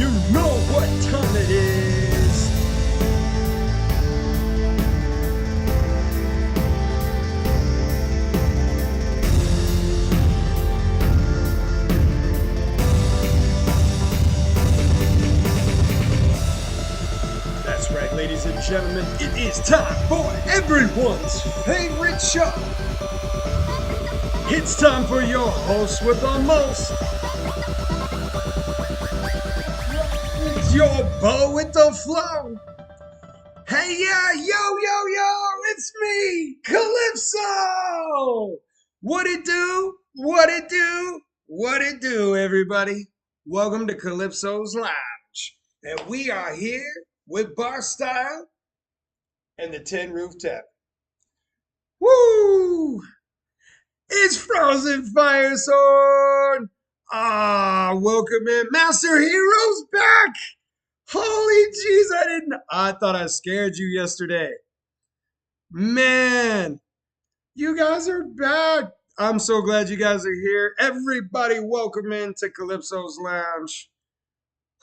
You know what time it is. That's right, ladies and gentlemen. It is time for everyone's favorite show. It's time for your host with the most. It's your bow with the flow. Hey, yeah, yo, it's me, Calypso. What it do? What it do? What it do, everybody? Welcome to Calypso's Lounge. And we are here with Bar Style and the Tin Roof Tap. Woo! It's Frozen Fire Sword. Welcome in. Master Hero's back. Holy jeez, I thought I scared you yesterday. Man, you guys are back. I'm so glad you guys are here. Everybody, welcome into Calypso's Lounge.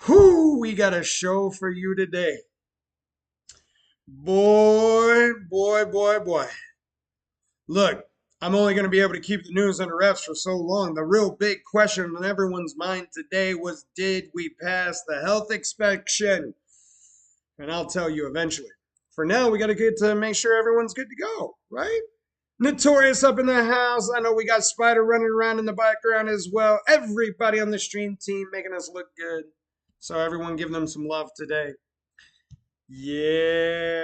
Whoo, we got a show for you today. Boy. Look, I'm only going to be able to keep the news under wraps for so long. The real big question on everyone's mind today was, did we pass the health inspection? And I'll tell you eventually. For now, we got to get to make sure everyone's good to go, right? Notorious up in the house. I know we got Spider running around in the background as well. Everybody on the stream team making us look good. So everyone give them some love today. Yeah.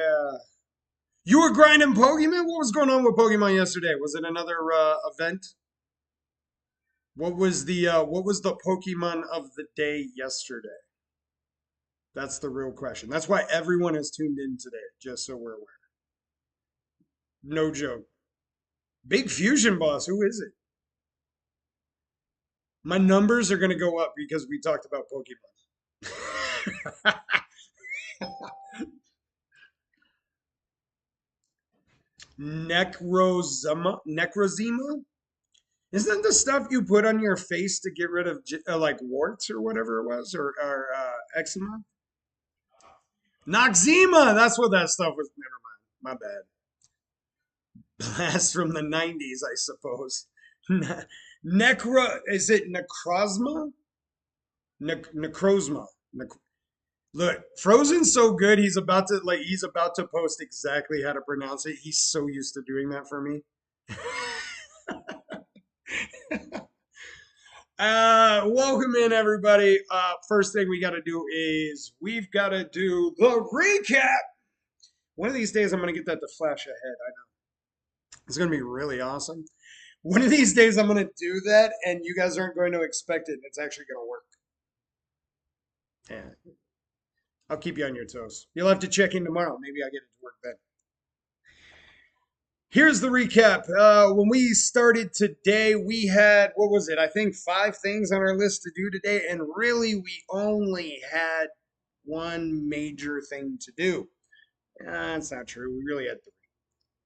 You were grinding Pokemon? What was going on with Pokemon yesterday? Was it another event? What was the Pokemon of the day yesterday? That's the real question. That's why everyone has tuned in today, just so we're aware. No joke. Big Fusion Boss, who is it? My numbers are going to go up because we talked about Pokemon. Necrozema? Isn't that the stuff you put on your face to get rid of like warts or whatever it was, or eczema? Noxzema, that's what that stuff was. Never mind, my bad. Blast from the 90s, I suppose. Is it necrozma? Necrozma. Look, Frozen's so good. He's about to post exactly how to pronounce it. He's so used to doing that for me. Welcome in, everybody. First thing we got to do is we've got to do the recap. One of these days, I'm going to get that to flash ahead. I know. It's going to be really awesome. One of these days, I'm going to do that, and you guys aren't going to expect it. It's actually going to work. Yeah. I'll keep you on your toes. You'll have to check in tomorrow. Maybe I'll get it to work then. Here's the recap. When we started today, we had, what was it? I think 5 things on our list to do today. And really, we only had one major thing to do. That's not true. We really had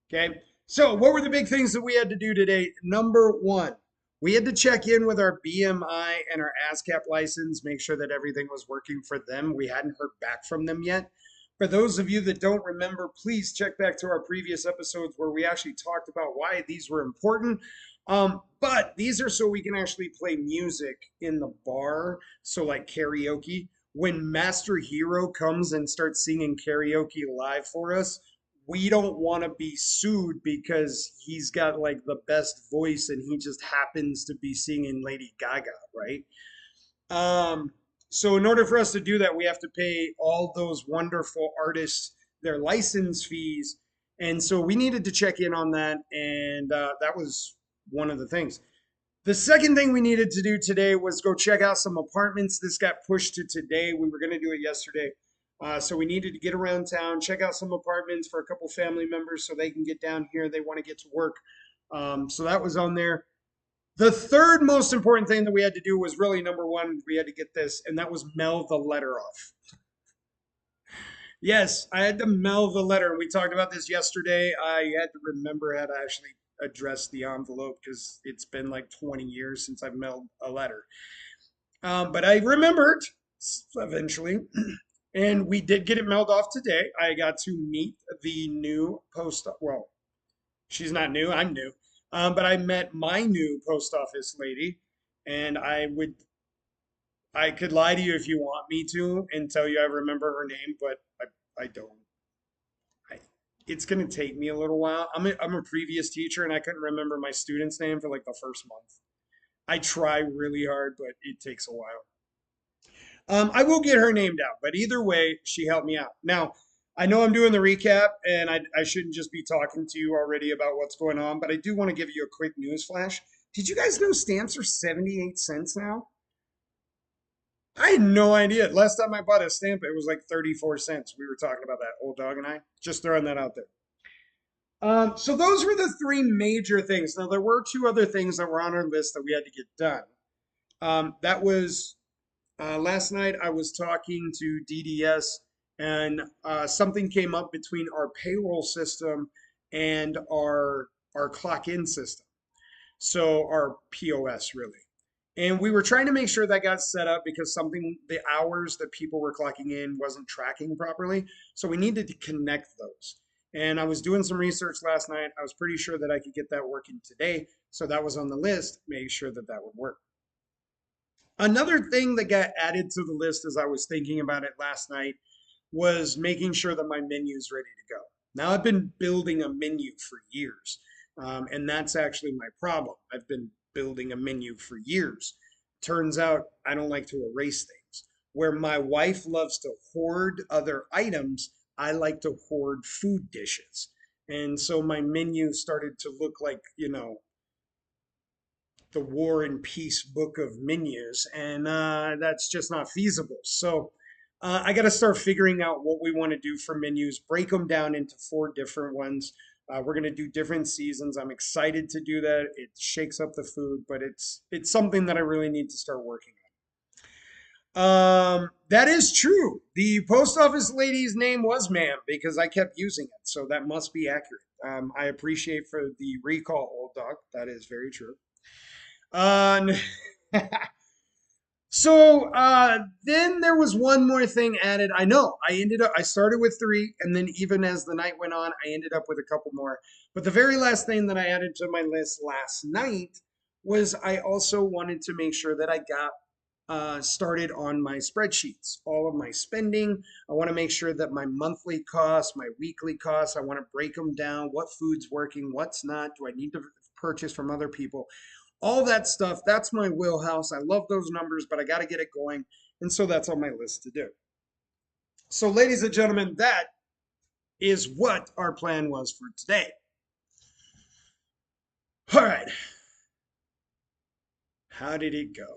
3. Okay. So what were the big things that we had to do today? Number 1, we had to check in with our BMI and our ASCAP license, make sure that everything was working for them. We hadn't heard back from them yet. For those of you that don't remember, please check back to our previous episodes where we actually talked about why these were important. But these are so we can actually play music in the bar, so like karaoke. When Master Hero comes and starts singing karaoke live for us, we don't want to be sued because he's got like the best voice and he just happens to be singing Lady Gaga, right? So in order for us to do that, we have to pay all those wonderful artists their license fees. And so we needed to check in on that. And that was one of the things. The second thing we needed to do today was go check out some apartments. This got pushed to today. We were going to do it yesterday. So we needed to get around town, check out some apartments for a couple family members so they can get down here. They want to get to work. So that was on there. The third most important thing that we had to do was really number 1. We had to get this, and that was mail the letter off. Yes, I had to mail the letter. We talked about this yesterday. I had to remember how to actually address the envelope because it's been like 20 years since I've mailed a letter. But I remembered. eventually. And we did get it mailed off today. I got to meet the new post. Well, she's not new. I'm new. But I met my new post office lady, and I could lie to you if you want me to and tell you I remember her name, but I don't. I, it's gonna take me a little while. I'm a previous teacher, and I couldn't remember my student's name for like the first month. I try really hard, but it takes a while. I will get her name down, but either way, she helped me out. Now, I know I'm doing the recap, and I shouldn't just be talking to you already about what's going on, but I do want to give you a quick news flash. Did you guys know stamps are 78 cents now? I had no idea. Last time I bought a stamp, it was like 34 cents. We were talking about that, old dog and I. Just throwing that out there. So those were the three major things. Now, there were two other things that were on our list that we had to get done. That was last night I was talking to DDS, and something came up between our payroll system and our clock in system. So our POS really. And we were trying to make sure that got set up because something, the hours that people were clocking in wasn't tracking properly. So we needed to connect those. And I was doing some research last night. I was pretty sure that I could get that working today. So that was on the list, make sure that that would work. Another thing that got added to the list as I was thinking about it last night was making sure that my menu is ready to go. Now, I've been building a menu for years, and that's actually my problem. I've been building a menu for years. Turns out I don't like to erase things. Where my wife loves to hoard other items, I like to hoard food dishes. And so my menu started to look like, the War and Peace book of menus, and that's just not feasible. So I got to start figuring out what we want to do for menus, break them down into four different ones. We're going to do different seasons. I'm excited to do that. It shakes up the food, but it's something that I really need to start working on. That is true. The post office lady's name was Ma'am because I kept using it, so that must be accurate. I appreciate for the recall, old dog. That is very true. Uh, then there was one more thing added. I know I started with three, and then even as the night went on, I ended up with a couple more. But the very last thing that I added to my list last night was I also wanted to make sure that I got started on my spreadsheets, all of my spending. I want to make sure that my monthly costs, my weekly costs, I want to break them down. What food's working, what's not? Do I need to purchase from other people? All that stuff, that's my wheelhouse. I love those numbers, but I got to get it going. And so that's on my list to do. So, ladies and gentlemen, that is what our plan was for today. All right. How did it go?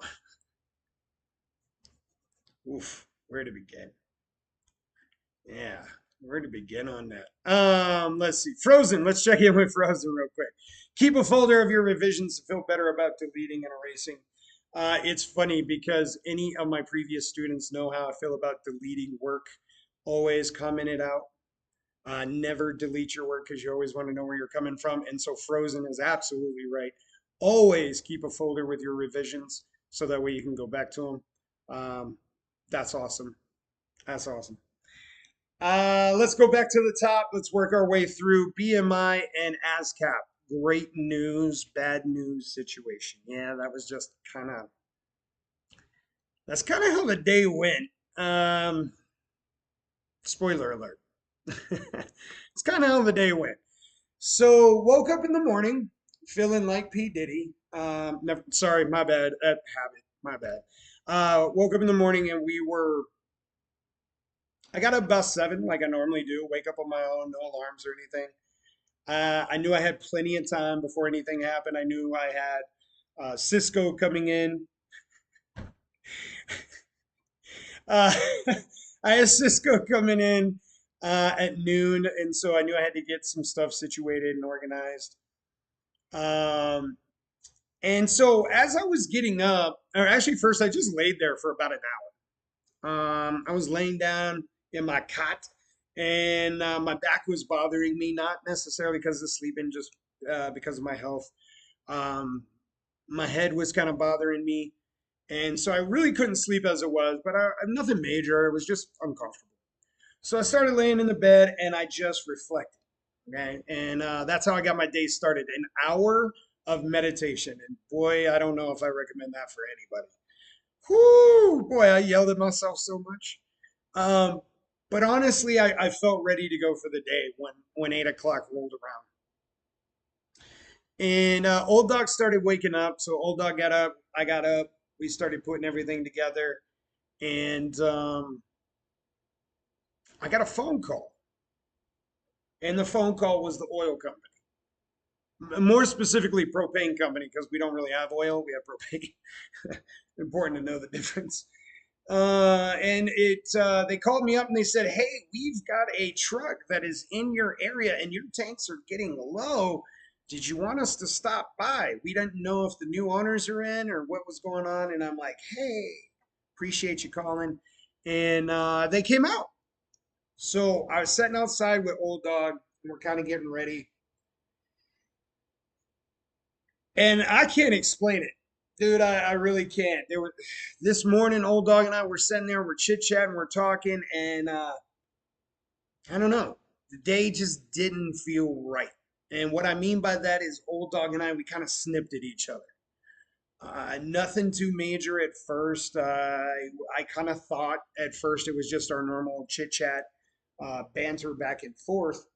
Oof, where to begin? Yeah, where to begin on that? Let's see. Frozen. Let's check in with Frozen real quick. Keep a folder of your revisions to feel better about deleting and erasing. It's funny because any of my previous students know how I feel about deleting work. Always comment it out. Never delete your work because you always want to know where you're coming from. And so Frozen is absolutely right. Always keep a folder with your revisions so that way you can go back to them. That's awesome. That's awesome. Let's go back to the top. Let's work our way through BMI and ASCAP. Great news, bad news situation. Yeah, that was just that's kind of how the day went. Spoiler alert. It's kind of how the day went. So woke up in the morning feeling like P. Diddy. Never, sorry, my bad. Habit, my bad. Woke up in the morning and I got up about 7 like I normally do. Wake up on my own, no alarms or anything. I knew I had plenty of time before anything happened. I knew I had Cisco coming in. Uh, I had Cisco coming in at noon, and so I knew I had to get some stuff situated and organized. Um, and so as I was getting up, or actually first I just laid there for about an hour. I was laying down in my cot, and my back was bothering me, not necessarily because of sleeping, just because of my health. Um, my head was kind of bothering me, And so I really couldn't sleep as it was, but nothing major. It was just uncomfortable. So I started laying in the bed and I just reflected. Okay. And that's how I got my day started. An hour of meditation. And boy, I don't know if I recommend that for anybody. Whoo, boy, I yelled at myself so much. Um, but honestly, I felt ready to go for the day when 8 o'clock rolled around. And old dog started waking up. So old dog got up. I got up. We started putting everything together. And I got a phone call. And the phone call was the oil company. More specifically, propane company, because we don't really have oil. We have propane. Important to know the difference. And they called me up and they said, "Hey, we've got a truck that is in your area and your tanks are getting low. Did you want us to stop by? We didn't know if the new owners are in or what was going on." And I'm like, "Hey, appreciate you calling." And they came out. So I was sitting outside with old dog. And we're kind of getting ready. And I can't explain it. Dude, I really can't. There were this morning, old dog and I were sitting there, we're chit chatting, we're talking, and I don't know. The day just didn't feel right. And what I mean by that is old dog and I, we kind of snipped at each other. Nothing too major at first. I kind of thought at first it was just our normal chit chat, banter back and forth.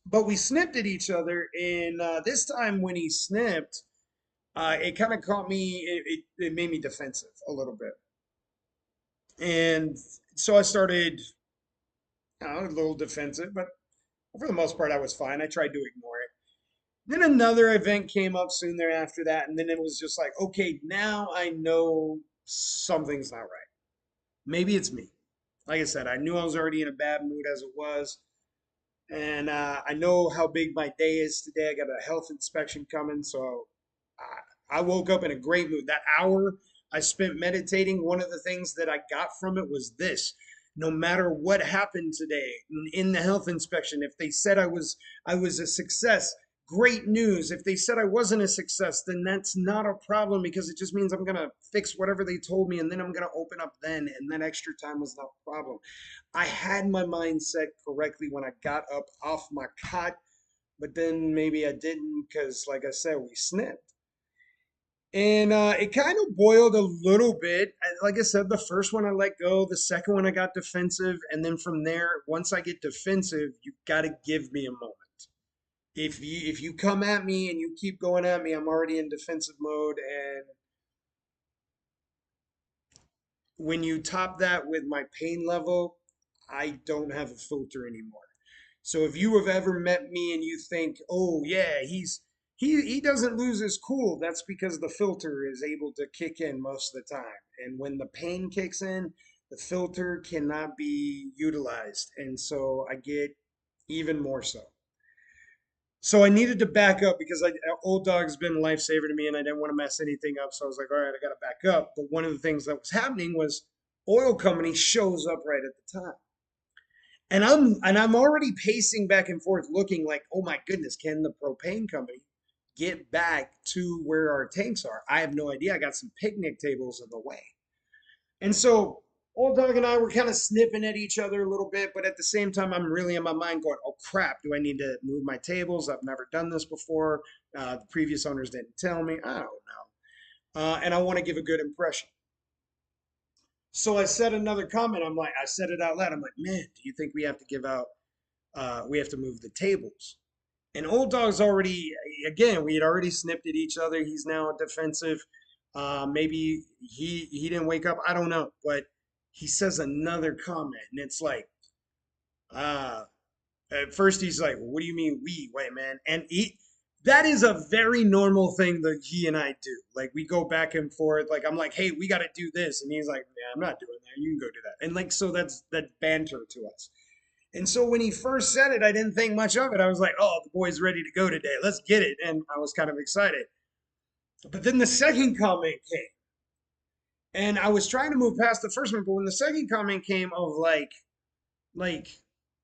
But we snipped at each other, and this time when he snipped, it kind of caught me. It made me defensive a little bit, and so I started, a little defensive. But for the most part, I was fine. I tried to ignore it. Then another event came up soon thereafter that, and then it was just like, okay, now I know something's not right. Maybe it's me. Like I said, I knew I was already in a bad mood as it was. And I know how big my day is today. I got a health inspection coming, so I woke up in a great mood. That hour I spent meditating, one of the things that I got from it was this. No matter what happened today in the health inspection, if they said I was a success, great news. If they said I wasn't a success, then that's not a problem because it just means I'm gonna fix whatever they told me and then I'm gonna open up then, and that extra time was not a problem. I had my mindset correctly when I got up off my cot, but then maybe I didn't because, like I said, we snipped. And it kind of boiled a little bit. Like I said, the first one I let go, the second one I got defensive, and then from there, once I get defensive, you got to give me a moment. If you come at me and you keep going at me, I'm already in defensive mode, and when you top that with my pain level, I don't have a filter anymore. So if you have ever met me and you think, "Oh yeah, he doesn't lose his cool," that's because the filter is able to kick in most of the time. And when the pain kicks in, the filter cannot be utilized. And so I get even more so. So I needed to back up because old dog's been a lifesaver to me and I didn't want to mess anything up. So I was like, all right, I got to back up. But one of the things that was happening was oil company shows up right at the time. And I'm already pacing back and forth looking like, oh my goodness, can the propane company get back to where our tanks are? I have no idea. I got some picnic tables in the way. And so old dog and I were kind of snipping at each other a little bit, but at the same time, I'm really in my mind going, oh crap, do I need to move my tables? I've never done this before. The previous owners didn't tell me. I don't know. And I want to give a good impression. So I said another comment. I said it out loud. I'm like, man, do you think we have to we have to move the tables? And old dog's already, again, we had already snipped at each other. He's now defensive. Maybe he didn't wake up. I don't know. But he says another comment, and it's like, uh, at first he's like, "What do you mean we? Wait, man." And that is a very normal thing that he and I do. Like we go back and forth. Like I'm like, "Hey, we got to do this," and he's like, "Yeah, I'm not doing that. You can go do that." And like so, that banter to us. And so when he first said it, I didn't think much of it. I was like, "Oh, the boy's ready to go today. Let's get it." And I was kind of excited. But then the second comment came, and I was trying to move past the first one. But when the second comment came of like,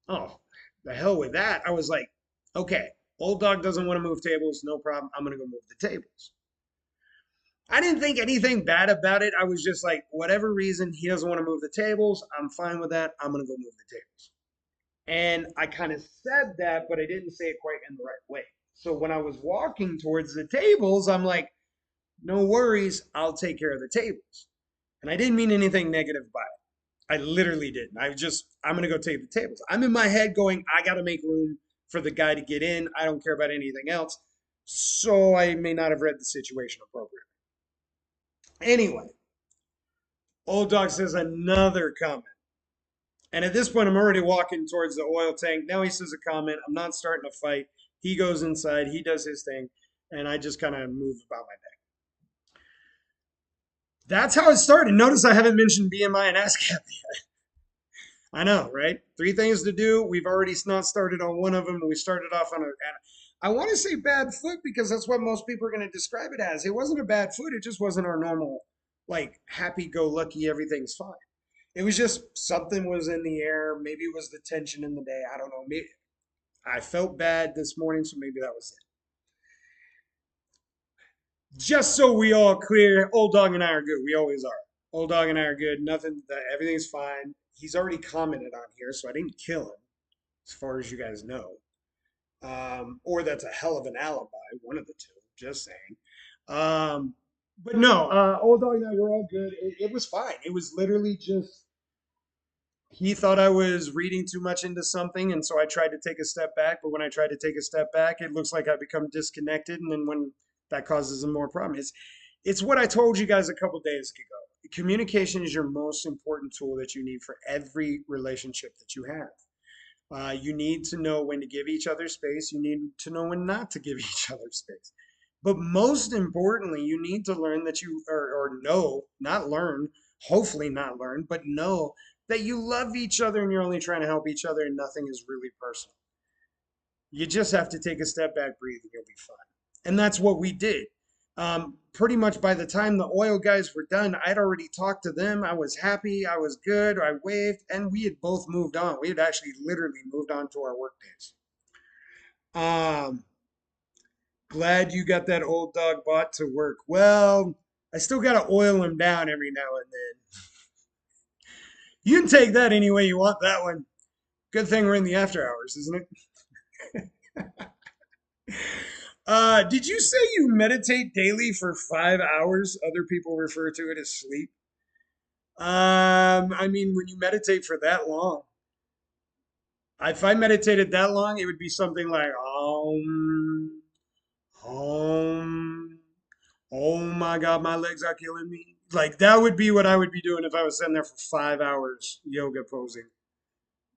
oh, the hell with that. I was like, okay, old dog doesn't want to move tables. No problem. I'm going to go move the tables. I didn't think anything bad about it. I was just like, whatever reason, he doesn't want to move the tables. I'm fine with that. I'm going to go move the tables. And I kind of said that, but I didn't say it quite in the right way. So when I was walking towards the tables, I'm like, no worries, I'll take care of the tables. And I didn't mean anything negative by it. I literally didn't. I'm going to go take the tables. I'm in my head going, I got to make room for the guy to get in. I don't care about anything else. So I may not have read the situation appropriately. Anyway, old dog says another comment. And at this point, I'm already walking towards the oil tank. Now he says a comment. I'm not starting a fight. He goes inside. He does his thing. And I just kind of move about my day. That's how it started. Notice I haven't mentioned BMI and ASCAP yet. I know, right? Three things to do. We've already not started on one of them. We started off on a. I want to say bad foot because that's what most people are going to describe it as. It wasn't a bad foot. It just wasn't our normal, like, happy go lucky, everything's fine. It was just something was in the air. Maybe it was the tension in the day. I don't know. Maybe I felt bad this morning, so maybe that was it. Just so we all clear, old dog and I are good. We always are. Old dog and I are good. Nothing. Everything's fine. He's already commented on here, so I didn't kill him, as far as you guys know. Or that's a hell of an alibi. One of the two. Just saying. But no, old dog and I were all good. It was fine. It was literally just he thought I was reading too much into something, and so I tried to take a step back. But when I tried to take a step back, it looks like I become disconnected, and then when that causes a more problem, it's what I told you guys a couple days ago. Communication is your most important tool that you need for every relationship that you have. You need to know when to give each other space. You need to know when not to give each other space. But most importantly, you need to learn that or know, not learn, hopefully not learn, but know that you love each other and you're only trying to help each other and nothing is really personal. You just have to take a step back, breathe, and you'll be fine. And that's what we did. Pretty much by the time the oil guys were done, I'd already talked to them. I was happy. I was good. I waved, and we had both moved on. We had actually literally moved on to our work days. Um, Glad you got that old dog bought to work. Well, I still got to oil him down every now and then. You can take that any way you want that one. Good thing we're in the after hours, isn't it? Did you say you meditate daily for 5 hours? Other people refer to it as sleep. I mean, when you meditate for that long, if I meditated that long, it would be something like um, oh my God, my legs are killing me. Like that would be what I would be doing if I was sitting there for 5 hours yoga posing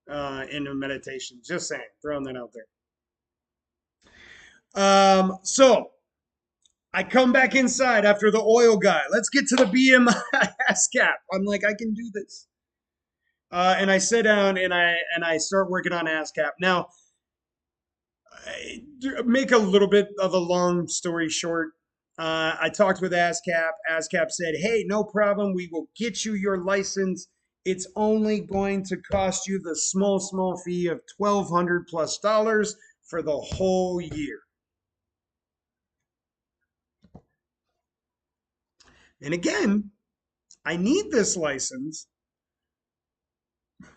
in a meditation. Just saying, throwing that out there. So I come back inside after the oil guy. Let's get to the BMI ASCAP. I'm like, I can do this. And I sit down and I start working on ASCAP. Now, make a little bit of a long story short. I talked with ASCAP. ASCAP said, "Hey, no problem. We will get you your license. It's only going to cost you the small fee of $1,200+ for the whole year." And again, I need this license.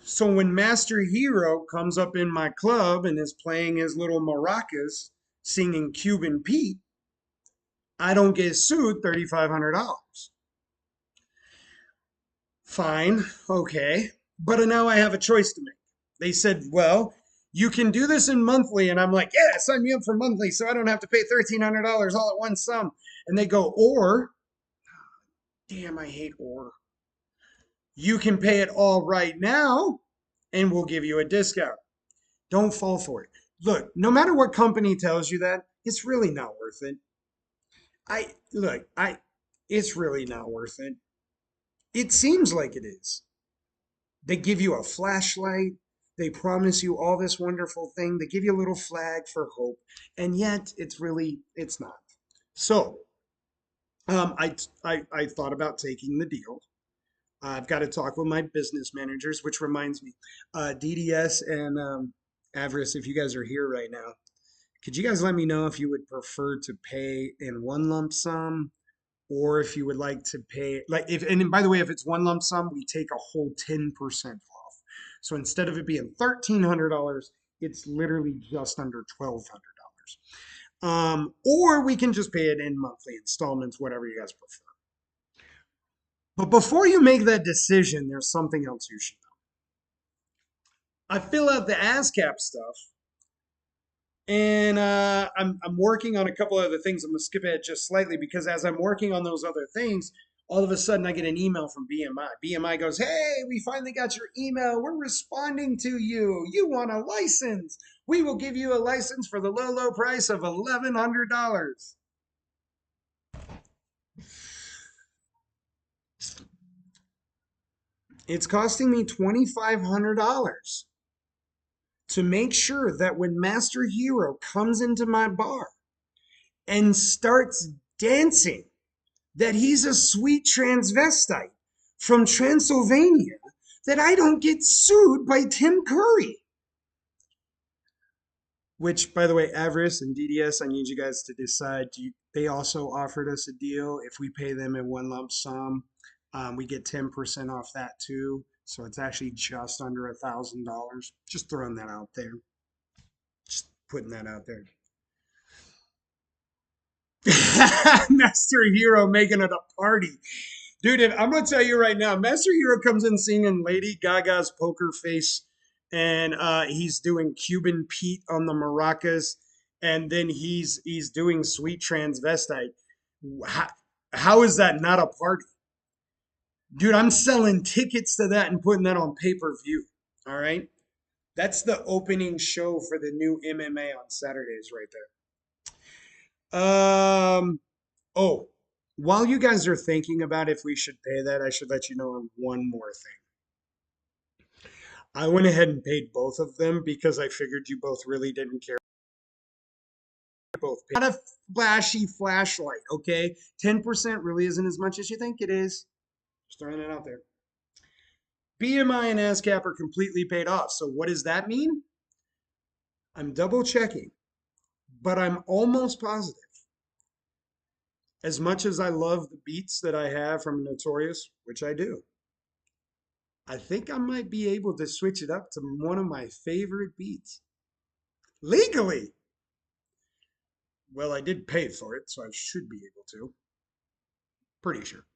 So when Master Hero comes up in my club and is playing his little maracas, singing Cuban Pete, I don't get sued $3,500. Fine, okay. But now I have a choice to make. They said, well, you can do this in monthly. And I'm like, yeah, sign me up for monthly so I don't have to pay $1,300 all at one sum. And they go, or, damn, I hate or. You can pay it all right now and we'll give you a discount. Don't fall for it. Look, no matter what company tells you that, it's really not worth it. I it's really not worth it. It seems like it is. They give you a flashlight. They promise you all this wonderful thing. They give you a little flag for hope. And yet it's not. So, I thought about taking the deal. I've got to talk with my business managers, which reminds me, DDS and Avarice, if you guys are here right now, could you guys let me know if you would prefer to pay in one lump sum or if you would like to pay, like, if, and by the way, if it's one lump sum, we take a whole 10% off. So instead of it being $1,300, it's literally just under $1,200. Or we can just pay it in monthly installments, whatever you guys prefer. But before you make that decision, there's something else you should know. I fill out the ASCAP stuff, and I'm working on a couple other things. I'm gonna skip ahead just slightly because as I'm working on those other things, all of a sudden I get an email from BMI. BMI goes, "Hey, we finally got your email. We're responding to you. You want a license? We will give you a license for the low, low price of $1,100." It's costing me $2,500 to make sure that when Master Hero comes into my bar and starts dancing, that he's a sweet transvestite from Transylvania, that I don't get sued by Tim Curry. Which, by the way, Avarice and DDS, I need you guys to decide. They also offered us a deal. If we pay them in one lump sum, we get 10% off that too. So it's actually just under $1,000. Just throwing that out there. Just putting that out there. Master Hero making it a party. Dude, I'm gonna tell you right now, Master Hero comes in singing Lady Gaga's Poker Face, and he's doing Cuban Pete on the maracas, and then he's doing Sweet Transvestite. How, how is that not a party? Dude, I'm selling tickets to that and putting that on pay-per-view. All right? That's the opening show for the new MMA on Saturdays right there. Oh, while you guys are thinking about if we should pay that, I should let you know on one more thing. I went ahead and paid both of them because I figured you both really didn't care. Both paid. Not a flashy flashlight, okay? 10% really isn't as much as you think it is. Just throwing it out there. BMI and ASCAP are completely paid off. So what does that mean? I'm double checking, but I'm almost positive. As much as I love the beats that I have from Notorious, which I do, I think I might be able to switch it up to one of my favorite beats. Legally! Well, I did pay for it, so I should be able to. Pretty sure.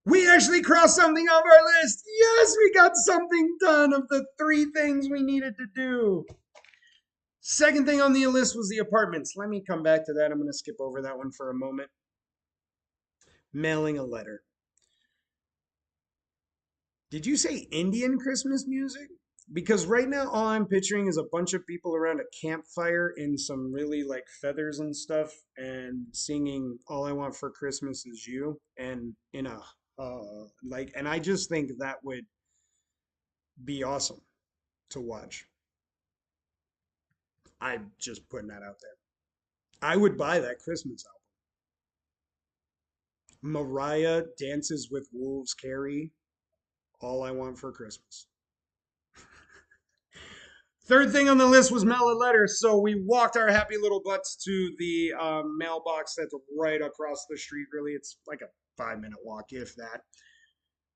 We actually crossed something off our list! Yes, we got something done of the 3 things we needed to do. Second thing on the list was the apartments. Let me come back to that. I'm going to skip over that one for a moment. Mailing a letter. Did you say Indian Christmas music? Because right now all I'm picturing is a bunch of people around a campfire in some really like feathers and stuff and singing All I Want for Christmas Is You and in a like, and I just think that would be awesome to watch. I'm just putting that out there. I would buy that Christmas album. Mariah Dances with Wolves Carrie, All I Want for Christmas. Third thing on the list was mail a letter. So we walked our happy little butts to the mailbox that's right across the street. Really, it's like a 5-minute walk, if that.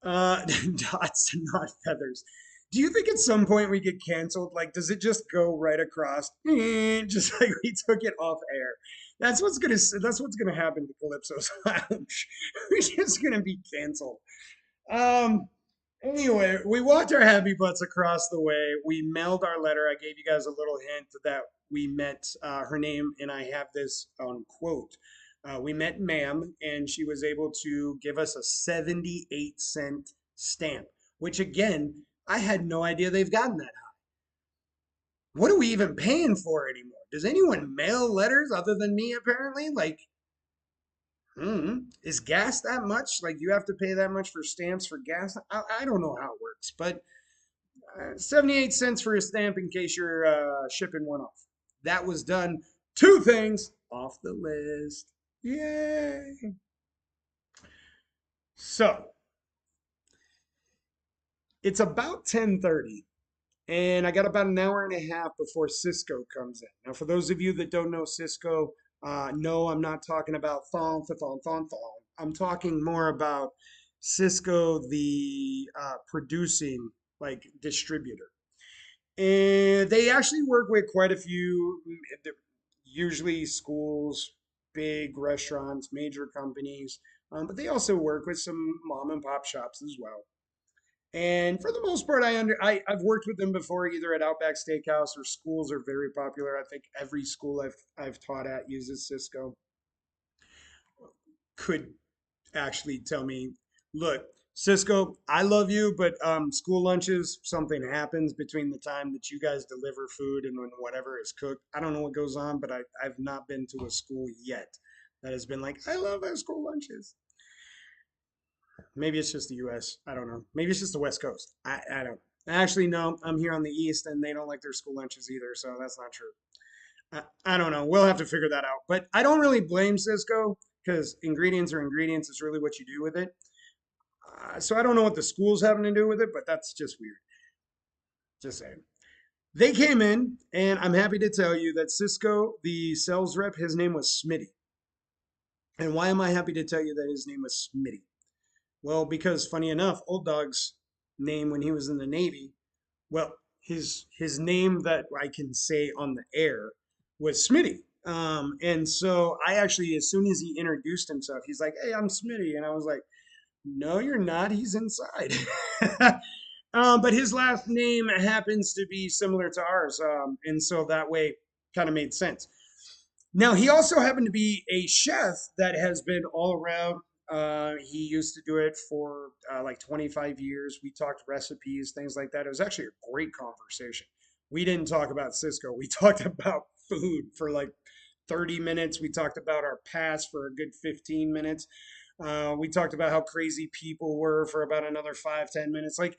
Dots and not feathers. Do you think at some point we get canceled? Like, does it just go right across? Just like we took it off air. That's what's gonna happen to Calypso's Lounge. We're just gonna be canceled. Um, Anyway, we walked our happy butts across the way. We mailed our letter. I gave you guys a little hint that we met her name, and I have this on quote. We met ma'am, and she was able to give us a 78-cent stamp, which again, I had no idea they've gotten that high. What are we even paying for anymore? Does anyone mail letters other than me, apparently? Like, is gas that much? Like, you have to pay that much for stamps for gas? I don't know how it works, but 78 cents for a stamp in case you're shipping one off. That was done. 2 things off the list. Yay. So, it's about 10:30 and I got about an hour and a half before Cisco comes in. Now, for those of you that don't know Cisco, No, I'm not talking about thong, thong, thong, thong. I'm talking more about Cisco, the producing like distributor. And they actually work with quite a few, usually schools, big restaurants, major companies, but they also work with some mom and pop shops as well. And for the most part, I've worked with them before, either at Outback Steakhouse or schools are very popular. I think every school I've taught at uses Cisco. Could actually tell me, look, Cisco, I love you, but school lunches, something happens between the time that you guys deliver food and when whatever is cooked. I don't know what goes on, but I've not been to a school yet that has been like, I love our school lunches. Maybe it's just the US. I don't know. Maybe it's just the West Coast. I don't. Actually, no, I'm here on the East and they don't like their school lunches either, so that's not true. I don't know. We'll have to figure that out. But I don't really blame Cisco because ingredients are ingredients. It's really what you do with it. So I don't know what the school's having to do with it, but that's just weird. Just saying. They came in, and I'm happy to tell you that Cisco, the sales rep, his name was Smitty. And why am I happy to tell you that his name was Smitty? Well, because funny enough, Old Dog's name when he was in the Navy, well, his name that I can say on the air was Smitty. And so I actually, as soon as he introduced himself, he's like, "Hey, I'm Smitty," and I was like, "No, you're not. He's inside." But his last name happens to be similar to ours, and so that way kind of made sense. Now, he also happened to be a chef that has been all around. He used to do it for like 25 years. We talked recipes, things like that. It was actually a great conversation. We didn't talk about Cisco. We talked about food for like 30 minutes. We talked about our past for a good 15 minutes. We talked about how crazy people were for about another 5, 10 minutes. Like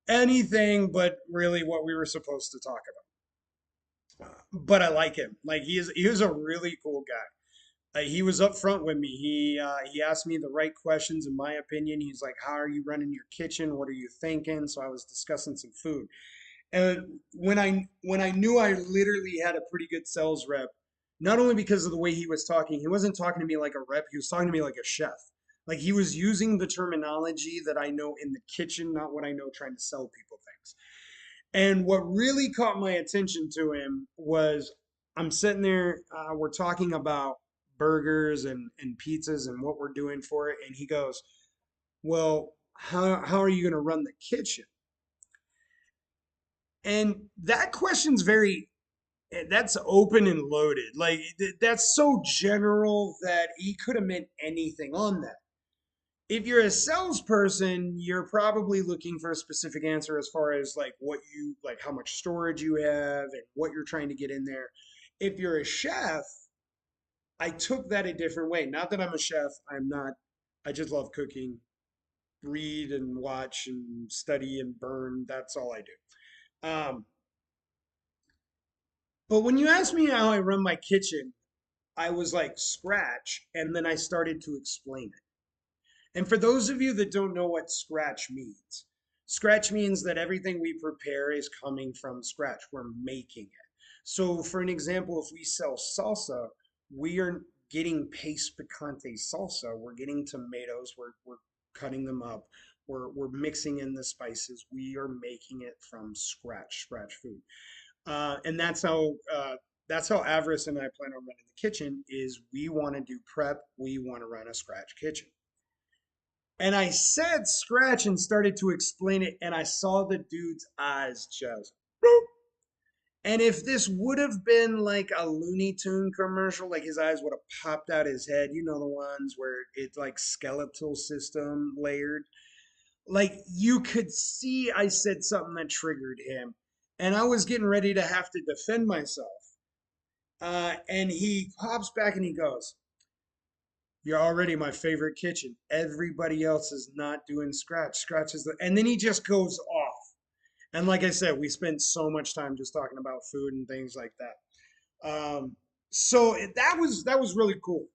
anything but really what we were supposed to talk about. But I like him. Like he was a really cool guy. He was up front with me. He asked me the right questions, in my opinion. He's like, "How are you running your kitchen? What are you thinking?" So I was discussing some food. And when I knew I literally had a pretty good sales rep, not only because of the way he was talking, he wasn't talking to me like a rep, he was talking to me like a chef. Like he was using the terminology that I know in the kitchen, not what I know trying to sell people things. And what really caught my attention to him was I'm sitting there, we're talking about burgers and pizzas and what we're doing for it. And he goes, "Well, how are you going to run the kitchen?" And that question's that's open and loaded. Like that's so general that he could have meant anything on that. If you're a salesperson, you're probably looking for a specific answer as far as like what you like, how much storage you have, and what you're trying to get in there. If you're a chef, I took that a different way. Not that I'm a chef, I'm not. I just love cooking, read and watch and study and burn. That's all I do. But when you ask me how I run my kitchen, I was like, scratch, and then I started to explain it. And for those of you that don't know what scratch means that everything we prepare is coming from scratch. We're making it. So, for an example, if we sell salsa, we are getting paste picante salsa. We're getting tomatoes. We're cutting them up. We're mixing in the spices. We are making it from scratch food. And that's how Avarice and I plan on running the kitchen. Is we want to do prep. We want to run a scratch kitchen. And I said scratch and started to explain it, and I saw the dude's eyes just. Boop. And if this would have been like a Looney Tune commercial, like his eyes would have popped out his head, you know, the ones where it's like skeletal system layered, like you could see I said something that triggered him. And I was getting ready to have to defend myself. And he pops back and he goes, "You're already my favorite kitchen. Everybody else is not doing scratch. Scratch is the," and then he just goes off. And like I said, we spent so much time just talking about food and things like that. That was really cool.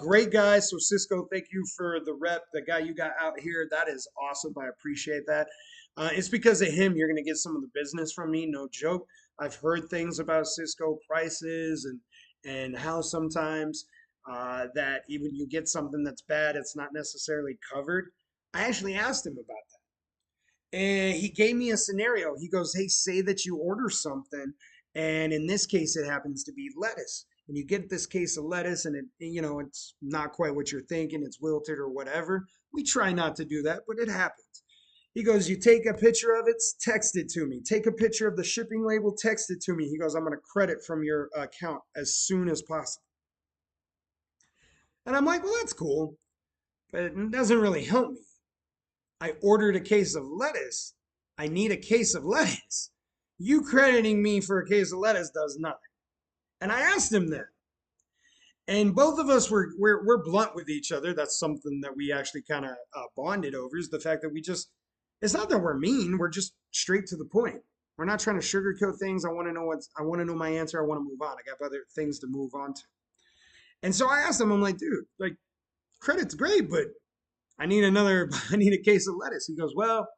Great guy. So Cisco, thank you for the rep, the guy you got out here. That is awesome. I appreciate that. It's because of him you're gonna get some of the business from me. No joke. I've heard things about Cisco prices and how sometimes that even you get something that's bad, it's not necessarily covered. I actually asked him about that. And he gave me a scenario. He goes, hey, say that you order something, and in this case, it happens to be lettuce. And you get this case of lettuce, and it's not quite what you're thinking, it's wilted or whatever. We try not to do that, but it happens. He goes, you take a picture of it, text it to me. Take a picture of the shipping label, text it to me. He goes, I'm going to credit from your account as soon as possible. And I'm like, well, that's cool, but it doesn't really help me. I ordered a case of lettuce. I need a case of lettuce. You crediting me for a case of lettuce does nothing. And I asked him that. And both of us we're blunt with each other. That's something that we actually kind of bonded over, is the fact that it's not that we're mean. We're just straight to the point. We're not trying to sugarcoat things. I want to know my answer. I want to move on. I got other things to move on to. And so I asked him, I'm like, dude, like, credit's great, but I need I need a case of lettuce. He goes, well,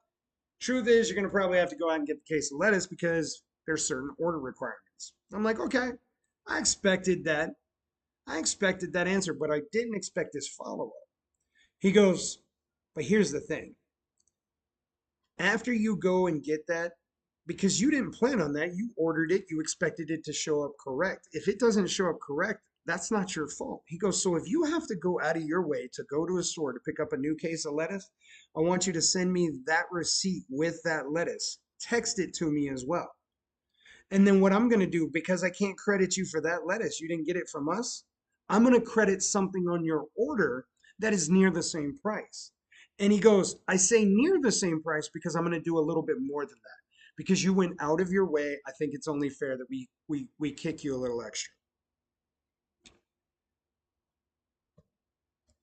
truth is, you're going to probably have to go out and get the case of lettuce because there's certain order requirements. I'm like, okay, I expected that. I expected that answer, but I didn't expect his follow up. He goes, but here's the thing. After you go and get that, because you didn't plan on that, you ordered it, you expected it to show up correct. If it doesn't show up correct, that's not your fault. He goes, so if you have to go out of your way to go to a store to pick up a new case of lettuce, I want you to send me that receipt with that lettuce. Text it to me as well. And then what I'm going to do, because I can't credit you for that lettuce, you didn't get it from us, I'm going to credit something on your order that is near the same price. And he goes, I say near the same price because I'm going to do a little bit more than that. Because you went out of your way, I think it's only fair that we kick you a little extra.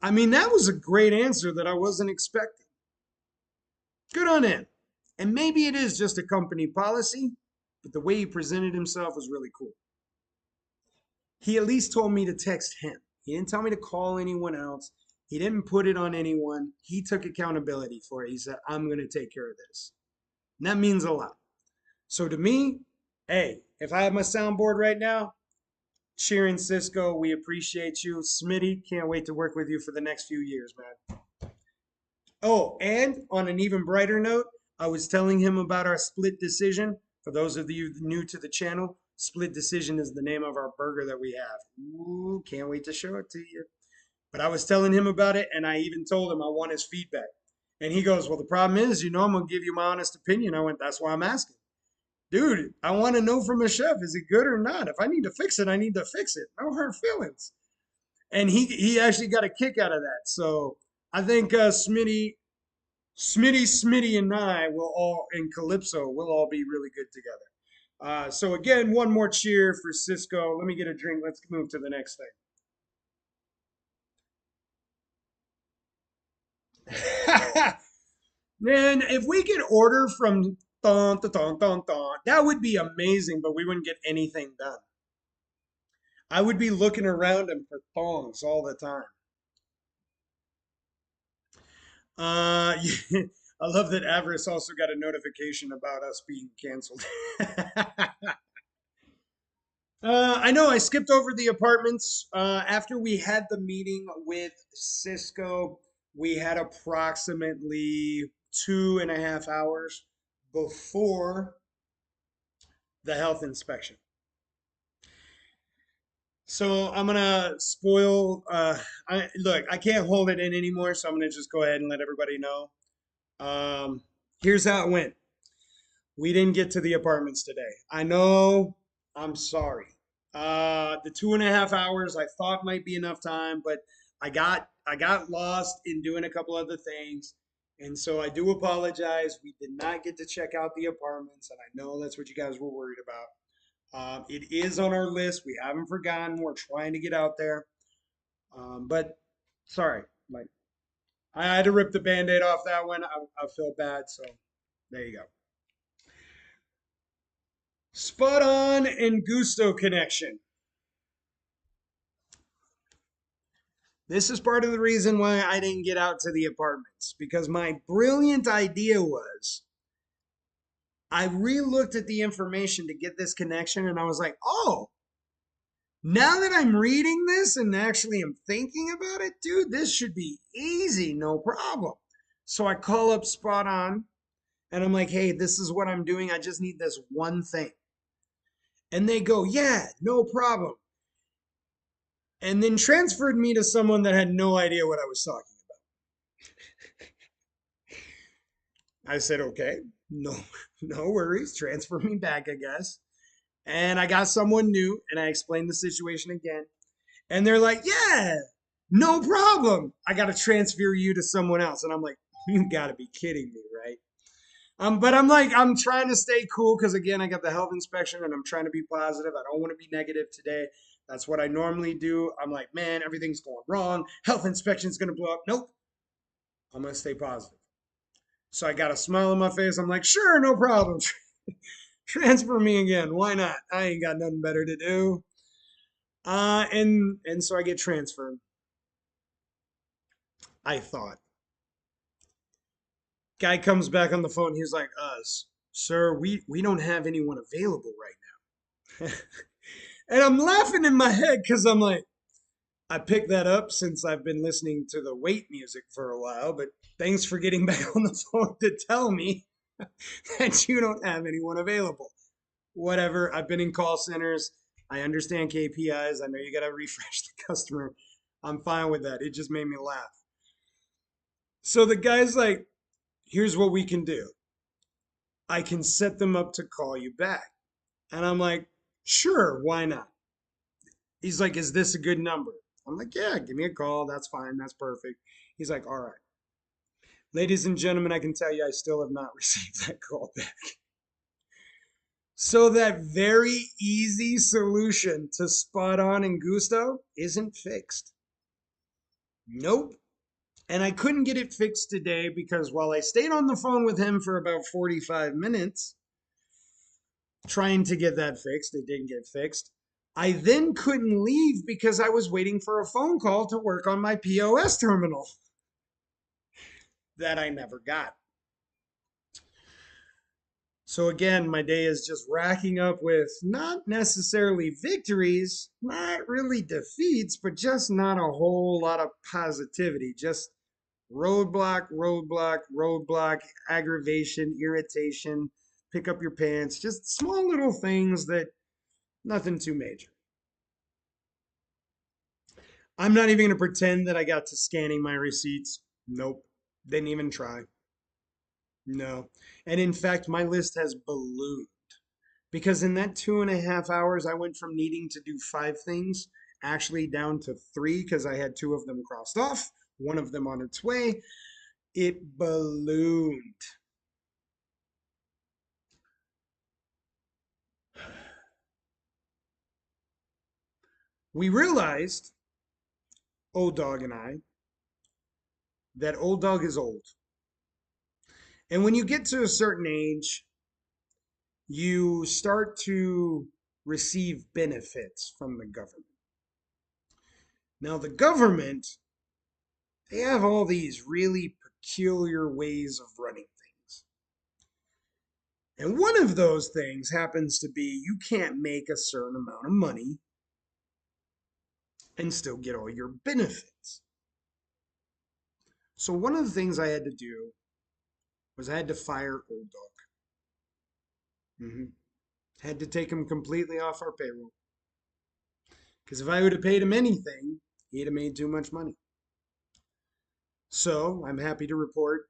I mean, that was a great answer that I wasn't expecting. Good on him. And maybe it is just a company policy, but the way he presented himself was really cool. He at least told me to text him. He didn't tell me to call anyone else. He didn't put it on anyone. He took accountability for it. He said, I'm going to take care of this. And that means a lot. So to me, hey, if I have my soundboard right now, cheering Cisco, we appreciate you. Smitty, can't wait to work with you for the next few years, man. Oh, and on an even brighter note, I was telling him about our split decision. For those of you new to the channel, split decision is the name of our burger that we have. Ooh, can't wait to show it to you. But I was telling him about it, and I even told him I want his feedback. And he goes, well, the problem is, I'm going to give you my honest opinion. I went, that's why I'm asking. Dude, I want to know from a chef, is it good or not? If I need to fix it, I need to fix it. No hurt feelings. And he actually got a kick out of that. So I think Smitty, and I will all, and Calypso, will all be really good together. So again, one more cheer for Cisco. Let me get a drink. Let's move to the next thing. Man, if we could order from that would be amazing, but we wouldn't get anything done. I would be looking around him for thongs all the time. Uh, I love that Avarice also got a notification about us being canceled. I know I skipped over the apartments. After we had the meeting with Cisco, we had approximately 2.5 hours before the health inspection. So I'm gonna spoil. Look, I can't hold it in anymore, so I'm gonna just go ahead and let everybody know. Um, Here's how it went. We didn't get to the apartments today. I know. I'm sorry. The 2.5 hours I thought might be enough time, but I got lost in doing a couple other things, and so I do apologize. We did not get to check out the apartments, and I know that's what you guys were worried about. It is on our list. We haven't forgotten. We're trying to get out there. But sorry, like I had to rip the band-aid off that one. I feel bad, so there you go. Spot on and Gusto connection. This is part of the reason why I didn't get out to the apartments, because my brilliant idea was I re-looked at the information to get this connection and I was like, oh, Now that I'm reading this and actually am thinking about it, dude, this should be easy, no problem. So I call up Spot On and I'm like, hey, this is what I'm doing. I just need this one thing. And they go, yeah, no problem. And then transferred me to someone that had no idea what I was talking about. I said, okay, no, no worries. Transfer me back, I guess. And I got someone new and I explained the situation again. And they're like, yeah, no problem. I got to transfer you to someone else. And I'm like, you got to be kidding me, right? But I'm like, I'm trying to stay cool because again, I got the health inspection and I'm trying to be positive. I don't want to be negative today. That's what I normally do. I'm like, man, everything's going wrong. Health inspection's going to blow up. Nope. I'm going to stay positive. So I got a smile on my face. I'm like, sure, no problem. Transfer me again. Why not? I ain't got nothing better to do. And so I get transferred. I thought. Guy comes back on the phone. He's like, sir, we don't have anyone available right now. And I'm laughing in my head because I'm like, I picked that up since I've been listening to the wait music for a while, but thanks for getting back on the phone to tell me that you don't have anyone available. Whatever. I've been in call centers. I understand KPIs. I know you got to refresh the customer. I'm fine with that. It just made me laugh. So the guy's like, here's what we can do. I can set them up to call you back. And I'm like, sure, why not? He's like, is this a good number? I'm like, yeah, give me a call. That's fine. That's perfect. He's like, all right. Ladies and gentlemen, I can tell you I still have not received that call back. So that very easy solution to Spot On and Gusto isn't fixed. Nope. And I couldn't get it fixed today because while I stayed on the phone with him for about 45 minutes trying to get that fixed, it didn't get fixed. I then couldn't leave because I was waiting for a phone call to work on my POS terminal that I never got. So again, my day is just racking up with not necessarily victories, not really defeats, but just not a whole lot of positivity. Just roadblock, roadblock, roadblock, aggravation, irritation, pick up your pants, just small little things that nothing too major. I'm not even going to pretend that I got to scanning my receipts. Nope. Didn't even try. No. And in fact, my list has ballooned because in that 2.5 hours, I went from needing to do 5 things actually down to 3 because I had 2 of them crossed off, one of them on its way. It ballooned. We realized, old dog and I, that old dog is old. And when you get to a certain age, you start to receive benefits from the government. Now, the government, they have all these really peculiar ways of running things. And one of those things happens to be you can't make a certain amount of money and still get all your benefits. So, one of the things I had to do was I had to fire Old Dog. Had to take him completely off our payroll. Because if I would have paid him anything, he'd have made too much money. So I'm happy to report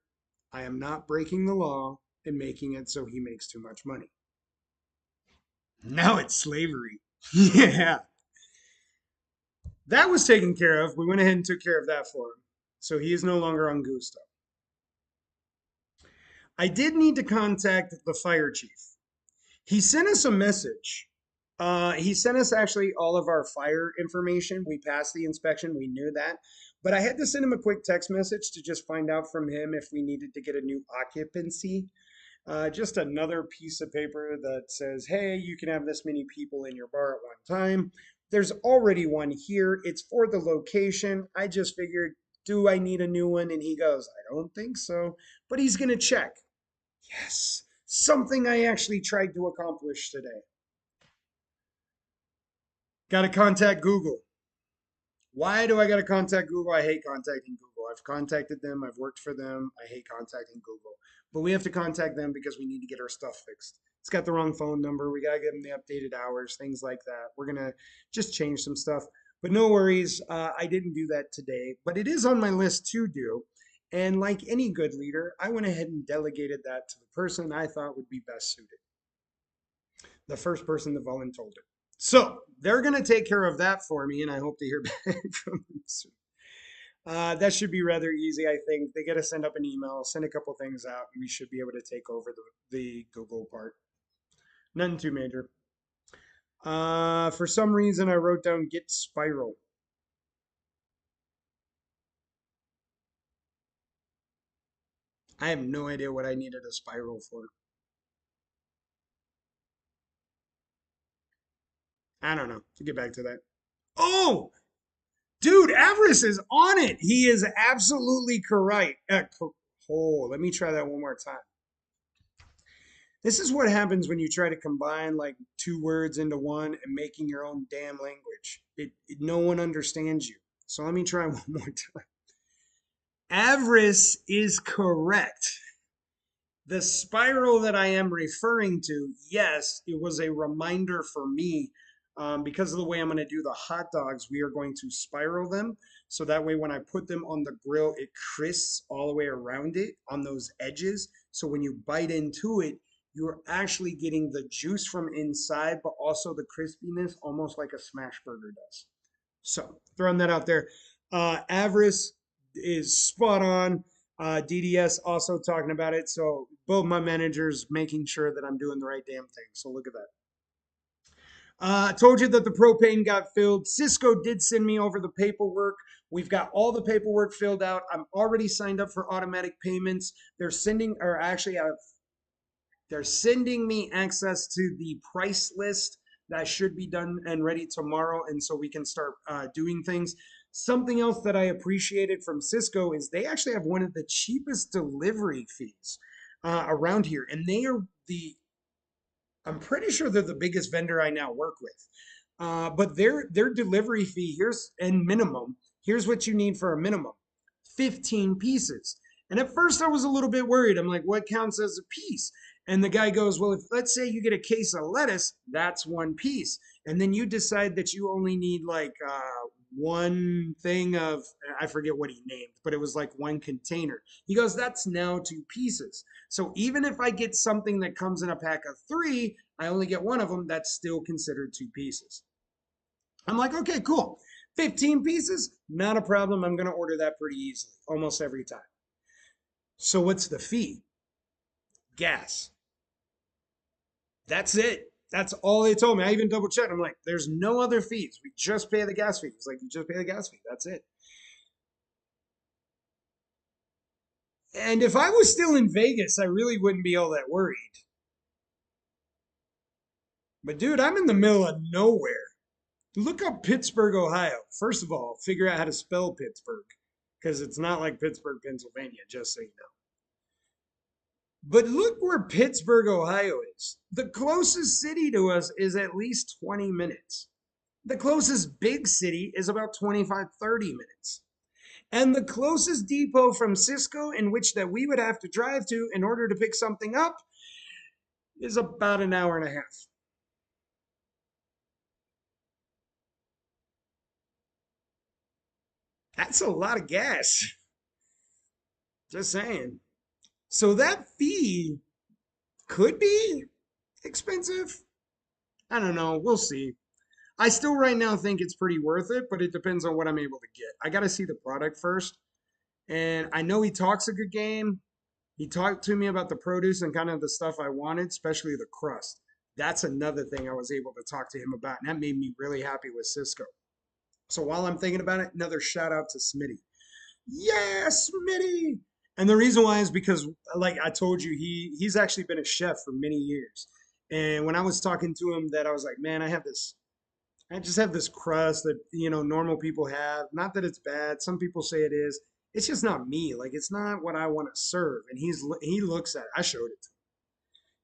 I am not breaking the law and making it so he makes too much money. Now it's slavery. Yeah. That was taken care of. We went ahead and took care of that for him. So he is no longer on Gusto. I did need to contact the fire chief. He sent us a message. He sent us actually all of our fire information. We passed the inspection, we knew that. But I had to send him a quick text message to just find out from him if we needed to get a new occupancy. Just another piece of paper that says, hey, you can have this many people in your bar at one time. There's already one here. It's for the location. I just figured, do I need a new one? And he goes, I don't think so, but he's going to check. Yes, something I actually tried to accomplish today. Got to contact Google. Why do I got to contact Google? I hate contacting Google. I've contacted them. I've worked for them. I hate contacting Google. But we have to contact them because we need to get our stuff fixed. It's got the wrong phone number. We got to give them the updated hours, things like that. We're going to just change some stuff. But no worries. I didn't do that today, but it is on my list to do. And like any good leader, I went ahead and delegated that to the person I thought would be best suited, the first person that volunteered it. So they're going to take care of that for me, and I hope to hear back from them soon. That should be rather easy, I think. They got to send up an email, send a couple things out, and we should be able to take over the Google part. Nothing too major. For some reason, I wrote down Git Spiral. I have no idea what I needed a spiral for. I don't know. To get back to that. Oh, dude, Avarice is on it. He is absolutely correct. Oh, let me try that one more time. This is what happens when you try to combine like two words into one and making your own damn language. No one understands you. So let me try one more time. Avarice is correct. The spiral that I am referring to, yes, it was a reminder for me because of the way I'm going to do the hot dogs. We are going to spiral them so that way when I put them on the grill, it crisps all the way around it on those edges. So when you bite into it, you're actually getting the juice from inside, but also the crispiness, almost like a smash burger does. So throwing that out there. Avarice is spot on. DDS also talking about it. So both my managers making sure that I'm doing the right damn thing. So look at that. I told you that the propane got filled. Cisco did send me over the paperwork. We've got all the paperwork filled out. I'm already signed up for automatic payments. They're sending, or actually, they're sending me access to the price list that should be done and ready tomorrow, and so we can start doing things. Something else that I appreciated from Cisco is they actually have one of the cheapest delivery fees around here, and they are I'm pretty sure they're the biggest vendor I now work with. But their delivery fee here's and minimum. Here's what you need for a minimum: 15 pieces. And at first I was a little bit worried. I'm like, what counts as a piece? And the guy goes, well, if let's say you get a case of lettuce, that's one piece. And then you decide that you only need like one thing of, I forget what he named, but it was like one container. He goes, that's now two pieces. So even if I get something that comes in a pack of three, I only get one of them, that's still considered two pieces. I'm like, okay, cool. 15 pieces, not a problem. I'm going to order that pretty easily, almost every time. So what's the fee? Gas. That's it. That's all they told me. I even double checked. I'm like, there's no other fees. We just pay the gas fee. It's like, you just pay the gas fee. That's it. And if I was still in Vegas, I really wouldn't be all that worried. But dude, I'm in the middle of nowhere. Look up Pittsburgh, Ohio. First of all, figure out how to spell Pittsburgh because it's not like Pittsburgh, Pennsylvania, just so you know. But look where Pittsburgh, Ohio is. The closest city to us is at least 20 minutes. The closest big city is about 25, 30 minutes. And the closest depot from Cisco in which that we would have to drive to in order to pick something up is about an hour and a half. That's a lot of gas. Just saying. So that fee could be expensive. I don't know. We'll see. I still right now think it's pretty worth it, but it depends on what I'm able to get. I got to see the product first. And I know he talks a good game. He talked to me about the produce and kind of the stuff I wanted, especially the crust. That's another thing I was able to talk to him about. And that made me really happy with Cisco. So while I'm thinking about it, another shout out to Smitty. Yes, Smitty. And the reason why is because, like I told you, he's actually been a chef for many years. And when I was talking to him, that I was like, man, I just have this crust that normal people have. Not that it's bad. Some people say it is. It's just not me. Like it's not what I want to serve. And he looks at it. I showed it to him.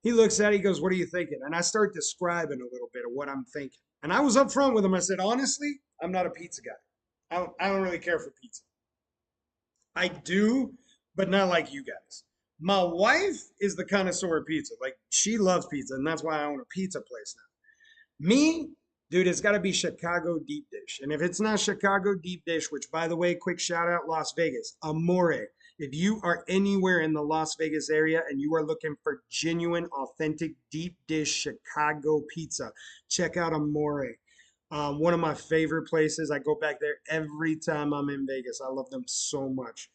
He looks at it. He goes, "What are you thinking?" And I start describing a little bit of what I'm thinking. And I was upfront with him. I said, honestly, I'm not a pizza guy. I don't really care for pizza. I do, but not like you guys. My wife is the connoisseur of pizza. Like she loves pizza, and that's why I own a pizza place now. Me, dude, it's got to be Chicago deep dish. And if it's not Chicago deep dish, which by the way, quick shout out Las Vegas, Amore. If you are anywhere in the Las Vegas area and you are looking for genuine, authentic deep dish Chicago pizza, check out Amore. One of my favorite places. I go back there every time I'm in Vegas. I love them so much.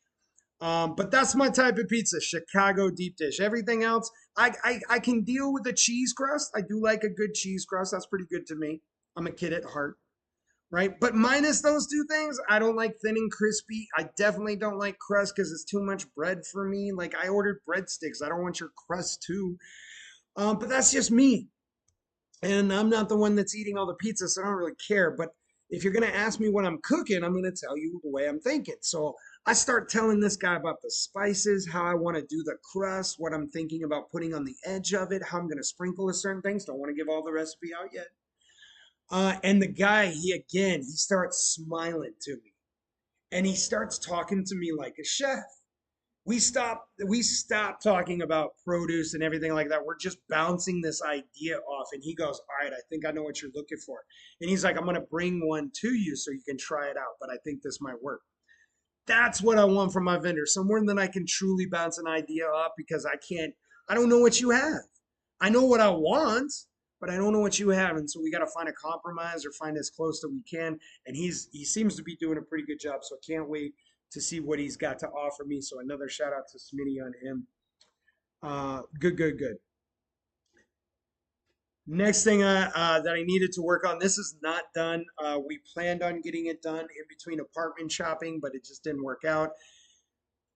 But that's my type of pizza, Chicago deep dish. Everything else, I can deal with the cheese crust. I do like a good cheese crust. That's pretty good to me. I'm a kid at heart, right? But minus those two things, I don't like thin and crispy. I definitely don't like crust because it's too much bread for me. Like I ordered breadsticks. I don't want your crust too. But that's just me. And I'm not the one that's eating all the pizza, so I don't really care. But if you're going to ask me what I'm cooking, I'm going to tell you the way I'm thinking. So I start telling this guy about the spices, how I want to do the crust, what I'm thinking about putting on the edge of it, how I'm going to sprinkle with certain things. Don't want to give all the recipe out yet. And the guy, he starts smiling to me and he starts talking to me like a chef. We stop talking about produce and everything like that. We're just bouncing this idea off. And he goes, all right, I think I know what you're looking for. And he's like, I'm gonna bring one to you so you can try it out, but I think this might work. That's what I want from my vendor. Somewhere that I can truly bounce an idea off because I don't know what you have. I know what I want, but I don't know what you have. And so we got to find a compromise or find as close that we can. And he seems to be doing a pretty good job. So I can't wait to see what he's got to offer me. So another shout out to Smitty on him. Good, good, good. Next thing that I needed to work on, this is not done. We planned on getting it done in between apartment shopping, but it just didn't work out.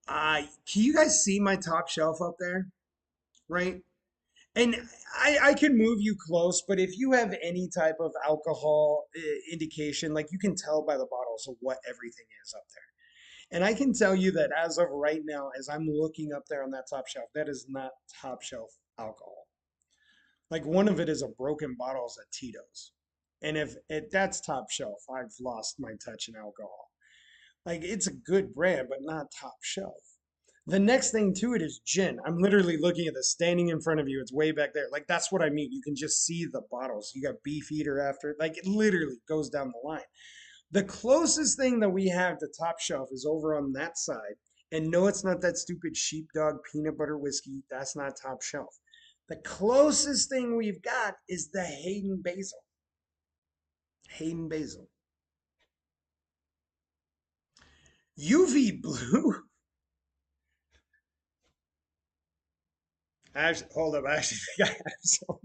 Can you guys see my top shelf up there? Right? And I can move you close, but if you have any type of alcohol indication, like you can tell by the bottles of what everything is up there. And I can tell you that as of right now, as I'm looking up there on that top shelf, that is not top shelf alcohol. Like one of it is a broken bottles at Tito's. And if that's top shelf, I've lost my touch in alcohol. Like it's a good brand, but not top shelf. The next thing to it is gin. I'm literally looking at this standing in front of you. It's way back there. Like that's what I mean. You can just see the bottles. You got Beefeater after. Like it literally goes down the line. The closest thing that we have to top shelf is over on that side. And no, it's not that stupid sheepdog peanut butter whiskey. That's not top shelf. The closest thing we've got is the Hayden Basil. Hayden Basil. UV blue. Actually, hold up. I actually think I have some.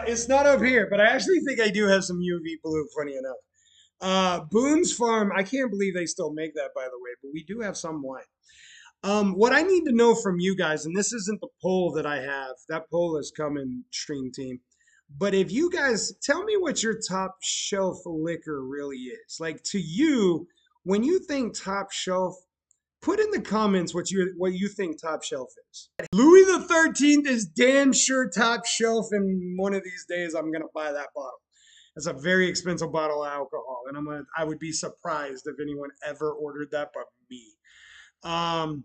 It's not up here, but I actually think I do have some UV blue, funny enough. Boone's Farm, I can't believe they still make that, by the way, but we do have some wine. What I need to know from you guys, and this isn't the poll that I have, that poll is coming, stream team. But if you guys tell me what your top shelf liquor really is, like to you, when you think top shelf, put in the comments what you think top shelf is. Louis the 13th is damn sure top shelf, and one of these days I'm gonna buy that bottle. It's a very expensive bottle of alcohol, and I would be surprised if anyone ever ordered that but me. Um,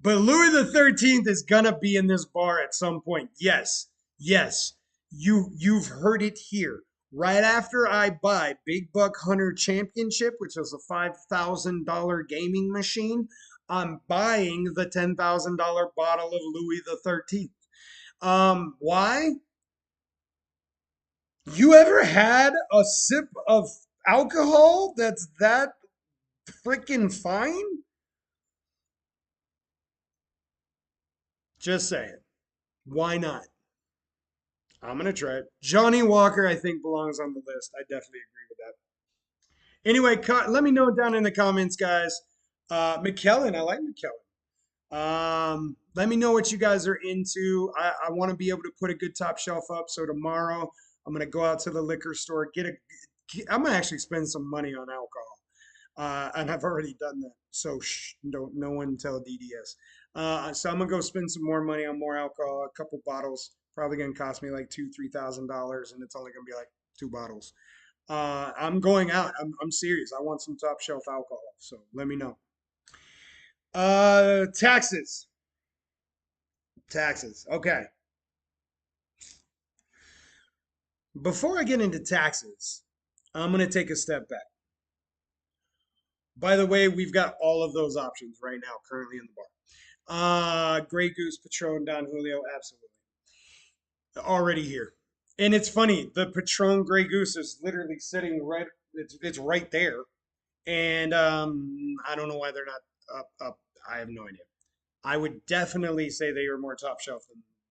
but Louis the 13th is gonna be in this bar at some point. Yes, yes, you've heard it here. Right after I buy Big Buck Hunter Championship, which is a $5,000 gaming machine, I'm buying the $10,000 bottle of Louis the 13th. Why? You ever had a sip of alcohol that's that freaking fine? Just saying. Why not? I'm gonna try it. Johnny Walker, I think, belongs on the list. I definitely agree with that. Anyway, let me know down in the comments, guys. McKellen, I like McKellen. Let me know what you guys are into. I want to be able to put a good top shelf up. So tomorrow I'm gonna go out to the liquor store, I'm gonna actually spend some money on alcohol. And I've already done that. So shh, don't no one tell DDS. So I'm gonna go spend some more money on more alcohol, a couple bottles, Probably gonna cost me like $2, $3,000, and it's only gonna be like 2 bottles. I'm going out. I'm serious. I want some top shelf alcohol. So let me know. Taxes. Taxes. Okay. Before I get into taxes, I'm gonna take a step back. By the way, we've got all of those options right now, currently in the bar. Grey Goose, Patron, Don Julio, absolutely already here. And it's funny, the Patron Grey Goose is literally sitting right. It's right there, and I don't know why they're not up. I have no idea. I would definitely say they are more top shelf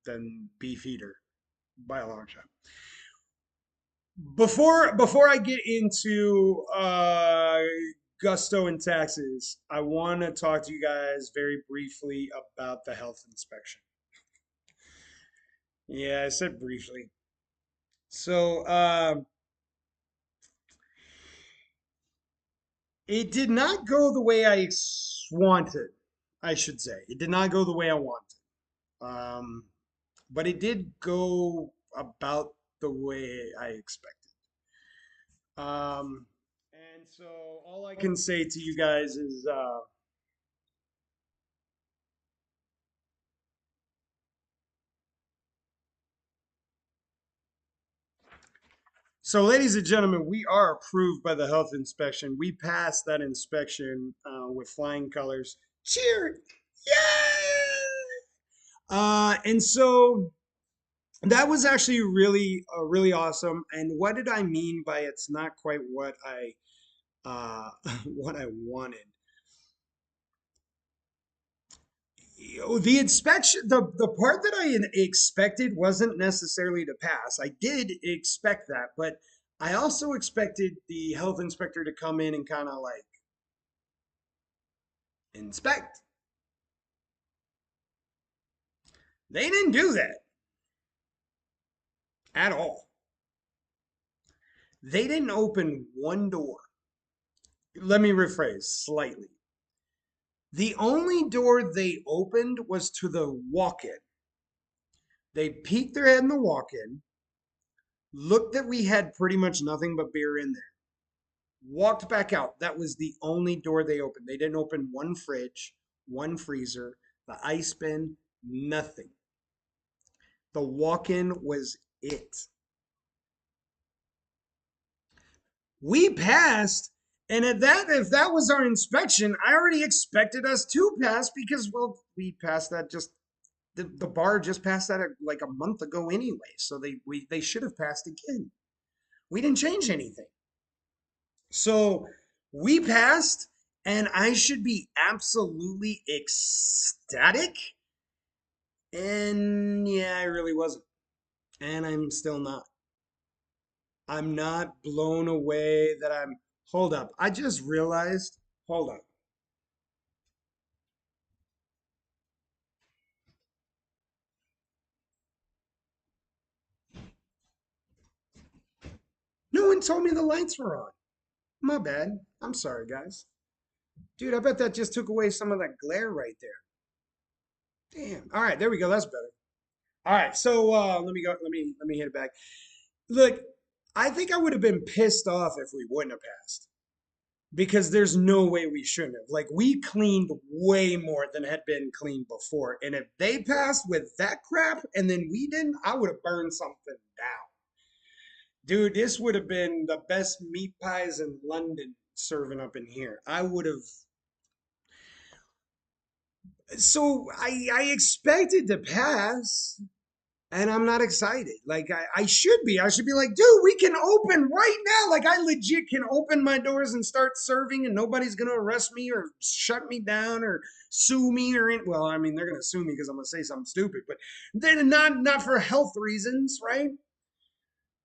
than Beefeater by a long shot. Before I get into Gusto and taxes, I want to talk to you guys very briefly about the health inspection. Yeah, I said briefly. So it did not go the way I wanted, I should say. It did not go the way I wanted. Um, but it did go about the way I expected. And so all I can say to you guys is so, ladies and gentlemen, we are approved by the health inspection. We passed that inspection with flying colors. Cheer! Yay! And so that was actually really awesome. And what did I mean by it's not quite what I what I wanted? The inspection, the part that I expected wasn't necessarily to pass. I did expect that, but I also expected the health inspector to come in and kind of like inspect. They didn't do that at all. They didn't open one door. Let me rephrase slightly. The only door they opened was to the walk-in. They peeked their head in the walk-in, looked that we had pretty much nothing but beer in there, walked back out. That was the only door they opened. They didn't open one fridge, one freezer, the ice bin, nothing. The walk-in was it. We passed, and at that, if that was our inspection, I already expected us to pass because, well, we passed that just the bar just passed that like a month ago anyway. So they should have passed again. We didn't change anything. So we passed, and I should be absolutely ecstatic. And yeah, I really wasn't. And I'm still not. I'm not blown away that I'm. Hold up. I just realized. Hold up. No one told me the lights were on. My bad. I'm sorry, guys. Dude, I bet that just took away some of that glare right there. Damn. All right, there we go. That's better. All right, so let me go. Let me hit it back. Look, I think I would have been pissed off if we wouldn't have passed because there's no way we shouldn't have. Like we cleaned way more than had been cleaned before, and if they passed with that crap and then we didn't, I would have burned something down. Dude, this would have been the best meat pies in London serving up in here. I would have. So I expected to pass. And I'm not excited. Like I should be. I should be like, dude, we can open right now. Like I legit can open my doors and start serving, and nobody's gonna arrest me or shut me down or sue me or well, I mean, they're gonna sue me because I'm gonna say something stupid, but they're not for health reasons, right?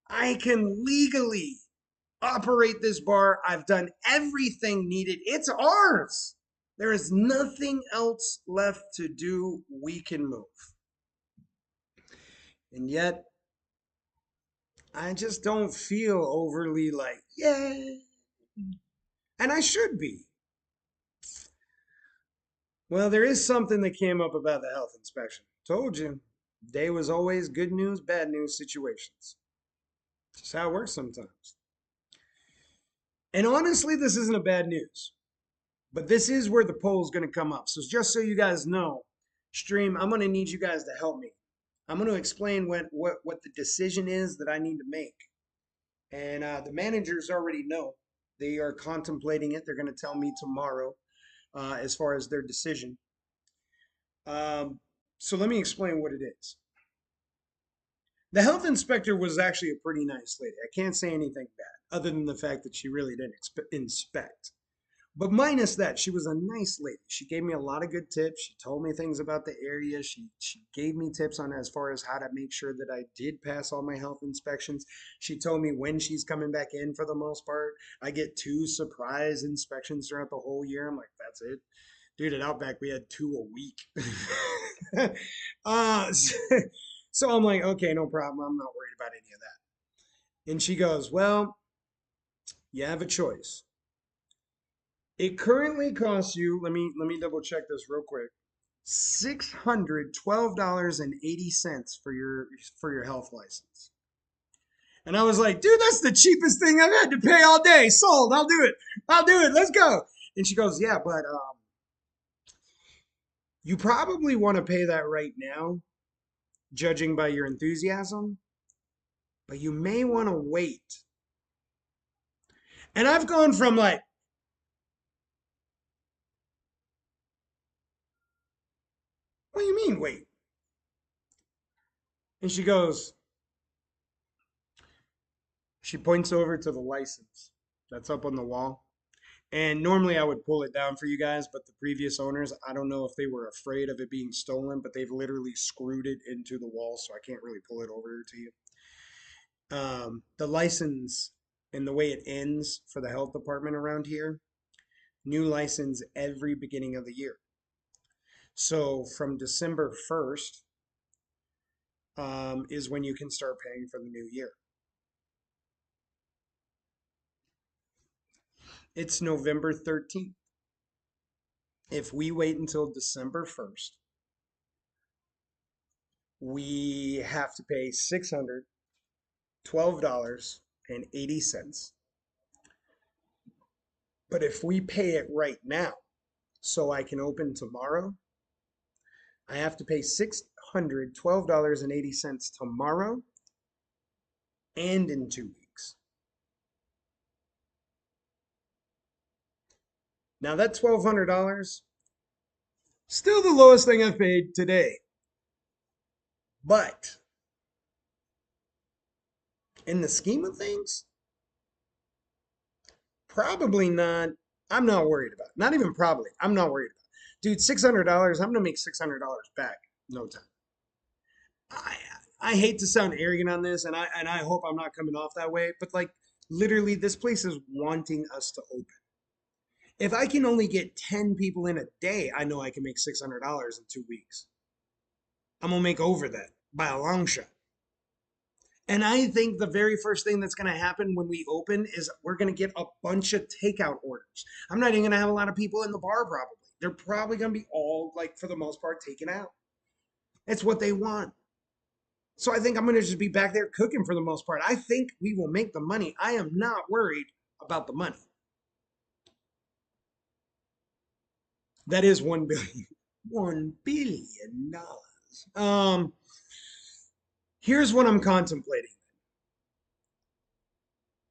I can legally operate this bar. I've done everything needed. It's ours. There is nothing else left to do. We can move. And yet I just don't feel overly like, yeah. And I should be. Well, there is something that came up about the health inspection. Told you. Day was always good news, bad news situations. Just how it works sometimes. And honestly, this isn't a bad news, but this is where the poll is going to come up. So just so you guys know, stream, I'm going to need you guys to help me. I'm going to explain what the decision is that I need to make. And the managers already know. They are contemplating it. They're going to tell me tomorrow as far as their decision. Um, so let me explain what it is. The health inspector was actually a pretty nice lady. I can't say anything bad, other than the fact that she really didn't inspect. But minus that, she was a nice lady. She gave me a lot of good tips. She told me things about the area. She gave me tips on as far as how to make sure that I did pass all my health inspections. She told me when she's coming back in for the most part. I get 2 surprise inspections throughout the whole year. I'm like, that's it. Dude, at Outback, we had 2 a week. so, so I'm like, okay, no problem. I'm not worried about any of that. And she goes, well, you have a choice. It currently costs you, let me double check this real quick. $612.80 for your health license. And I was like, dude, that's the cheapest thing I've had to pay all day. Sold. I'll do it. I'll do it. Let's go. And she goes, yeah, but you probably want to pay that right now, judging by your enthusiasm, but you may want to wait. And I've gone from like, what do you mean wait? And she goes, she points over to the license that's up on the wall. And normally I would pull it down for you guys, but the previous owners, I don't know if they were afraid of it being stolen, but they've literally screwed it into the wall, so I can't really pull it over to you. The license and the way it ends for the health department around here, new license every beginning of the year. So from December 1st is when you can start paying for the new year. It's November 13th. If we wait until December 1st, we have to pay $612.80. But if we pay it right now, so I can open tomorrow, I have to pay $612.80 tomorrow and in 2 weeks. Now that $1,200, still the lowest thing I've paid today. But in the scheme of things, probably not. I'm not worried about it. Not even probably. I'm not worried about it. Dude, $600, I'm gonna make $600 back no time. I I hate to sound arrogant on this, and I hope I'm not coming off that way, but like literally this place is wanting us to open. If I can only get 10 people in a day, I know I can make $600 in 2 weeks. I'm gonna make over that by a long shot. And I think the very first thing that's going to happen when we open is we're going to get a bunch of takeout orders. I'm not even going to have a lot of people in the bar probably. They're probably going to be all, like, for the most part, taken out. It's what they want. So I think I'm going to just be back there cooking for the most part. I think we will make the money. I am not worried about the money. That is 1 billion. $1 billion. Here's what I'm contemplating.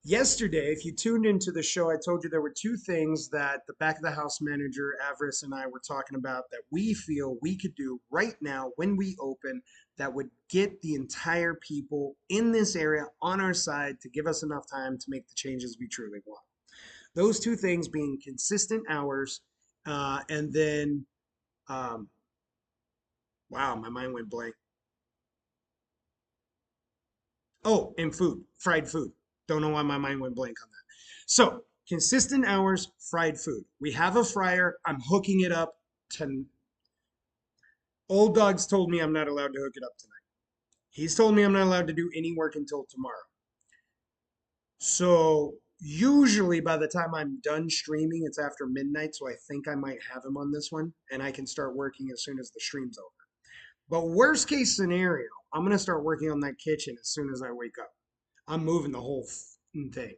Yesterday, if you tuned into the show, I told you there were 2 things that the back of the house manager, Avarice, and I were talking about that we feel we could do right now when we open that would get the entire people in this area on our side to give us enough time to make the changes we truly want. Those 2 things being consistent hours and then, um, wow, my mind went blank. Oh, and food, fried food. Don't know why my mind went blank on that. So, consistent hours, fried food. We have a fryer. I'm hooking it up to. Old Dog's told me I'm not allowed to hook it up tonight. He's told me I'm not allowed to do any work until tomorrow. So, usually by the time I'm done streaming, it's after midnight. So, I think I might have him on this one and I can start working as soon as the stream's over. But worst case scenario, I'm gonna start working on that kitchen as soon as I wake up. I'm moving the whole thing.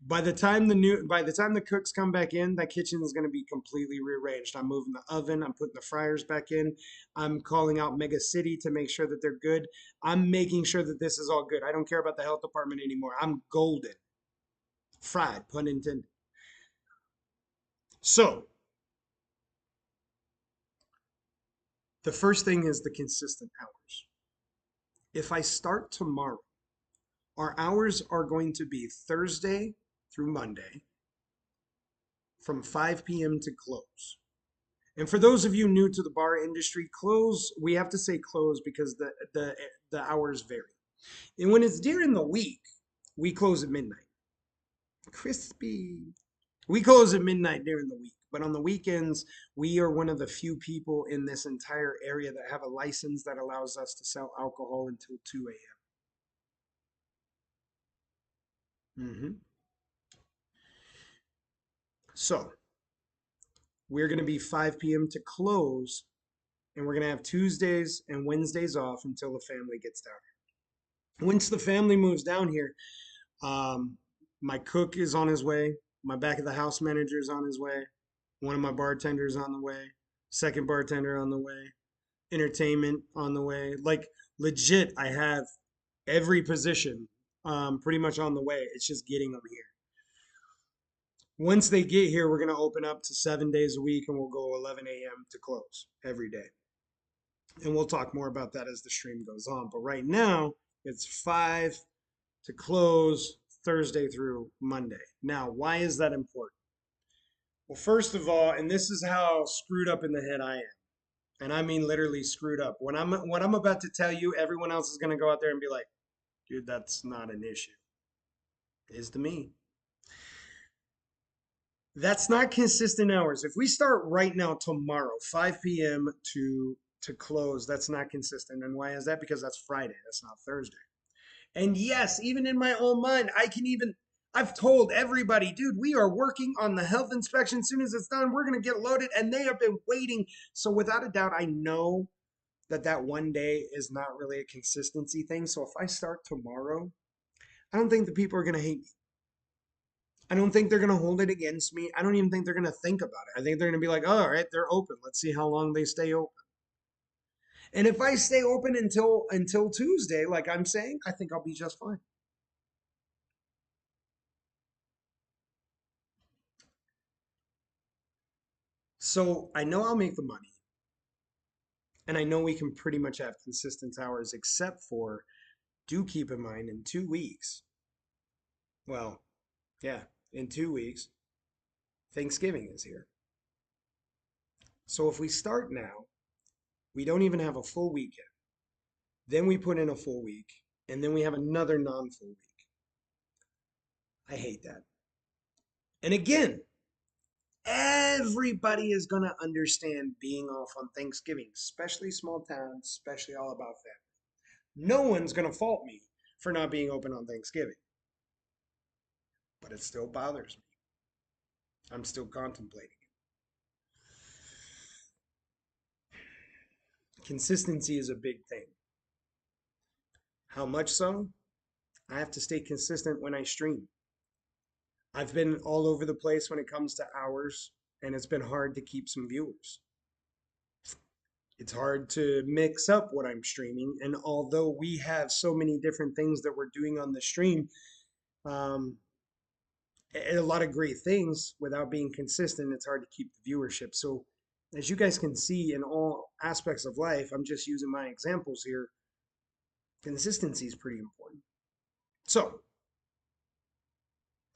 By the time the cooks come back in, that kitchen is going to be completely rearranged. I'm moving the oven, I'm putting the fryers back in. I'm calling out Mega City to make sure that they're good. I'm making sure that this is all good. I don't care about the health department anymore. I'm golden. Fried, pun intended. So, the first thing is the consistent hours. If I start tomorrow, our hours are going to be Thursday through Monday from 5 p.m. to close. And for those of you new to the bar industry, close, we have to say close because the hours vary. And when it's during the week, we close at midnight. Crispy. We close at midnight during the week. But on the weekends, we are one of the few people in this entire area that have a license that allows us to sell alcohol until 2 a.m. So we're going to be 5 p.m. to close, and we're going to have Tuesdays and Wednesdays off until the family gets down here. Once the family moves down here, my cook is on his way. My back of the house manager is on his way. One of my bartenders on the way. Second bartender on the way. Entertainment on the way. Like legit, I have every position pretty much on the way. It's just getting them here. Once they get here, we're going to open up to 7 days a week and we'll go 11 a.m. to close every day. And we'll talk more about that as the stream goes on. But right now, it's 5 to close Thursday through Monday. Now, why is that important? Well, first of all, and this is how screwed up in the head I am. And I mean literally screwed up. When I'm about to tell you, everyone else is going to go out there and be like, dude, that's not an issue. It is to me. That's not consistent hours. If we start right now tomorrow, 5 p.m. to close, that's not consistent. And why is that? Because that's Friday. That's not Thursday. And yes, even in my own mind, I've told everybody, dude, we are working on the health inspection. As soon as it's done, we're going to get loaded. And they have been waiting. So without a doubt, I know that one day is not really a consistency thing. So if I start tomorrow, I don't think the people are going to hate me. I don't think they're going to hold it against me. I don't even think they're going to think about it. I think they're going to be like, oh, all right, they're open. Let's see how long they stay open. And if I stay open until Tuesday, like I'm saying, I think I'll be just fine. So I know I'll make the money, and I know we can pretty much have consistent hours, except for do keep in mind in 2 weeks. Well, yeah, in 2 weeks, Thanksgiving is here. So if we start now, we don't even have a full weekend. Then we put in a full week, and then we have another non-full week. I hate that. And again, everybody is going to understand being off on Thanksgiving, especially small towns, especially all about family. No one's going to fault me for not being open on Thanksgiving, but it still bothers me. I'm still contemplating it. Consistency is a big thing. How much so? I have to stay consistent when I stream. I've been all over the place when it comes to hours, and it's been hard to keep some viewers. It's hard to mix up what I'm streaming, and although we have so many different things that we're doing on the stream, um, a lot of great things, without being consistent, it's hard to keep the viewership. So, as you guys can see in all aspects of life, I'm just using my examples here. Consistency is pretty important. So,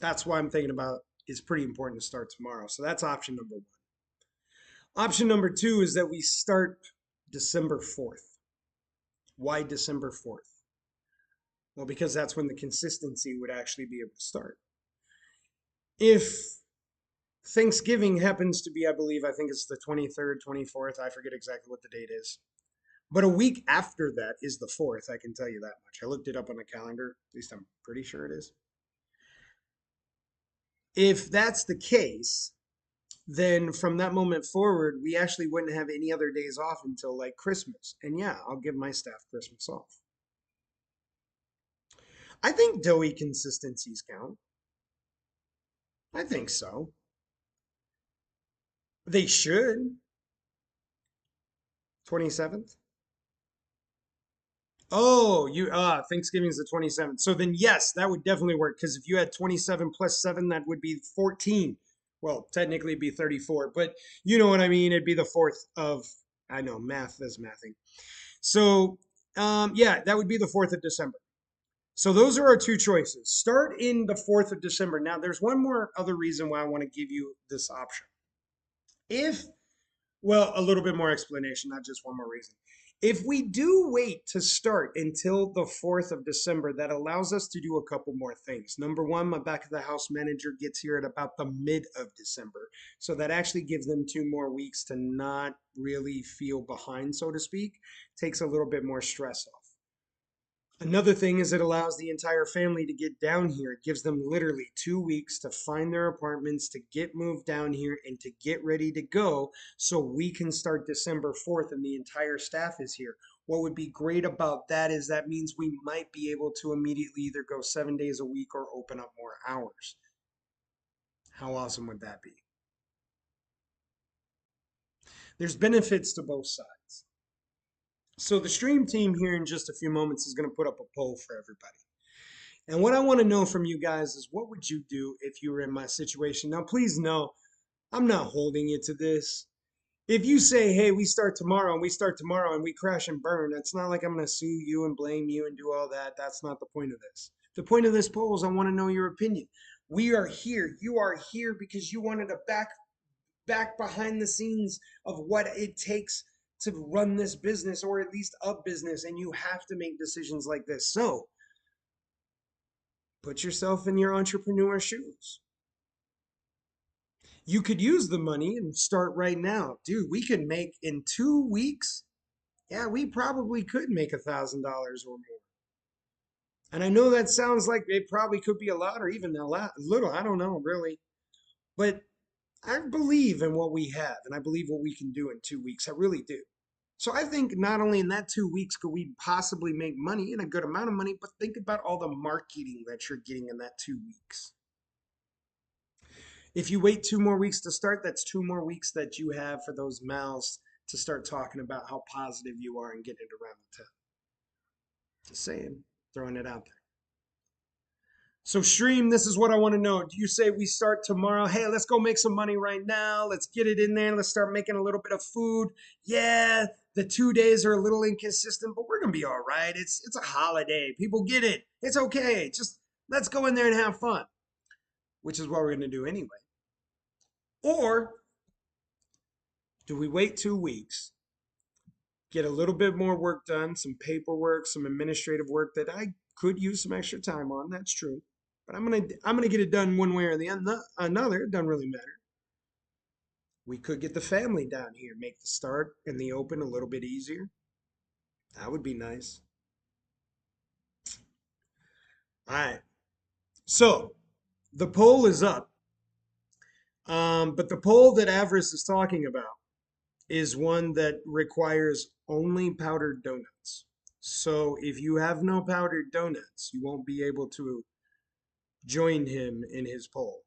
that's why I'm thinking about it's pretty important to start tomorrow. So that's option number one. Option number two is that we start December 4th. Why December 4th? Well, because that's when the consistency would actually be able to start. If Thanksgiving happens to be, I think it's the 23rd, 24th, I forget exactly what the date is. But a week after that is the 4th, I can tell you that much. I looked it up on the calendar, at least I'm pretty sure it is. If that's the case, then from that moment forward, we actually wouldn't have any other days off until like Christmas. And yeah, I'll give my staff Christmas off. I think doughy consistencies count. I think so. They should. 27th? Oh, you Thanksgiving's the 27th. So then yes, that would definitely work because if you had 27 plus 7, that would be 14. Well, technically it'd be 34, but you know what I mean? It'd be the 4th of I know math is mathing. So, yeah, that would be the 4th of December. So those are our two choices. Start in the 4th of December. Now, there's one more other reason why I want to give you this option. If Well, a little bit more explanation, not just one more reason. If we do wait to start until the 4th of December, that allows us to do a couple more things. Number one, my back of the house manager gets here at about the mid of December. So that actually gives them 2 more weeks to not really feel behind, so to speak. Takes a little bit more stress off. Another thing is it allows the entire family to get down here. It gives them literally 2 weeks to find their apartments, to get moved down here, and to get ready to go so we can start December 4th and the entire staff is here. What would be great about that is that means we might be able to immediately either go 7 days a week or open up more hours. How awesome would that be? There's benefits to both sides. So the stream team here in just a few moments is going to put up a poll for everybody. And what I want to know from you guys is what would you do if you were in my situation? Now, please know I'm not holding you to this. If you say, hey, we start tomorrow and we start tomorrow and we crash and burn, it's not like I'm going to sue you and blame you and do all that. That's not the point of this. The point of this poll is I want to know your opinion. We are here. You are here because you wanted to back behind the scenes of what it takes to run this business or at least a business, and you have to make decisions like this. So put yourself in your entrepreneur shoes. You could use the money and start right now. Dude, we could make in 2 weeks. Yeah, we probably could make $1,000 or more. And I know that sounds like it probably could be a lot or even a lot, little. I don't know, really. But I believe in what we have and I believe what we can do in 2 weeks. I really do. So I think not only in that 2 weeks could we possibly make money and a good amount of money, but think about all the marketing that you're getting in that 2 weeks. If you wait 2 more weeks to start, that's 2 more weeks that you have for those mouths to start talking about how positive you are and getting it around the town. Just saying, throwing it out there. So, Stream, this is what I want to know. Do you say we start tomorrow? Hey, let's go make some money right now. Let's get it in there. Let's start making a little bit of food. Yeah, the 2 days are a little inconsistent, but we're gonna be all right. It's a holiday. People get it. It's okay. Just let's go in there and have fun, which is what we're gonna do anyway. Or do we wait 2 weeks, get a little bit more work done, some paperwork, some administrative work that I could use some extra time on. That's true, but I'm gonna get it done one way or the another. It doesn't really matter. We could get the family down here, make the start and the open a little bit easier. That would be nice. All right. So the poll is up, but the poll that Avarice is talking about is one that requires only powdered donuts. So if you have no powdered donuts, you won't be able to join him in his poll.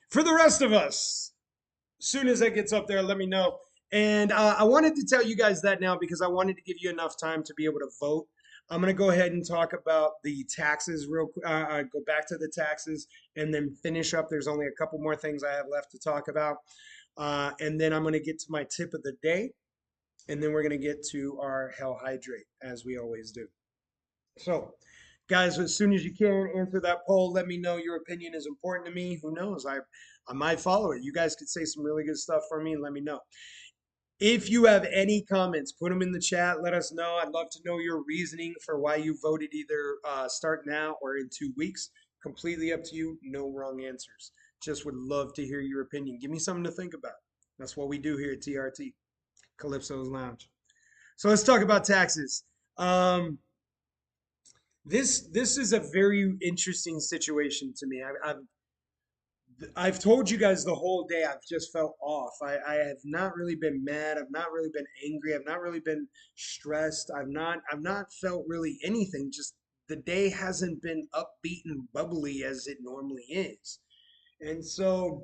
For the rest of us, as soon as that gets up there, let me know. And I wanted to tell you guys that now because I wanted to give you enough time to be able to vote. I'm going to go ahead and talk about the taxes real quick. Go back to the taxes and then finish up. There's only a couple more things I have left to talk about. And then I'm going to get to my tip of the day. And then we're going to get to our Hell Hydrate, as we always do. So, guys, as soon as you can, answer that poll. Let me know your opinion is important to me. Who knows? I might follow it. You guys could say some really good stuff for me and let me know. If you have any comments, put them in the chat. Let us know. I'd love to know your reasoning for why you voted either start now or in 2 weeks. Completely up to you. No wrong answers. Just would love to hear your opinion. Give me something to think about. That's what we do here at TRT, Calypso's Lounge. So let's talk about taxes. This is a very interesting situation to me. I've told you guys the whole day I've just felt off. I have not really been mad. I've not really been angry. I've not really been stressed. I've not felt really anything. Just the day hasn't been upbeat and bubbly as it normally is. And so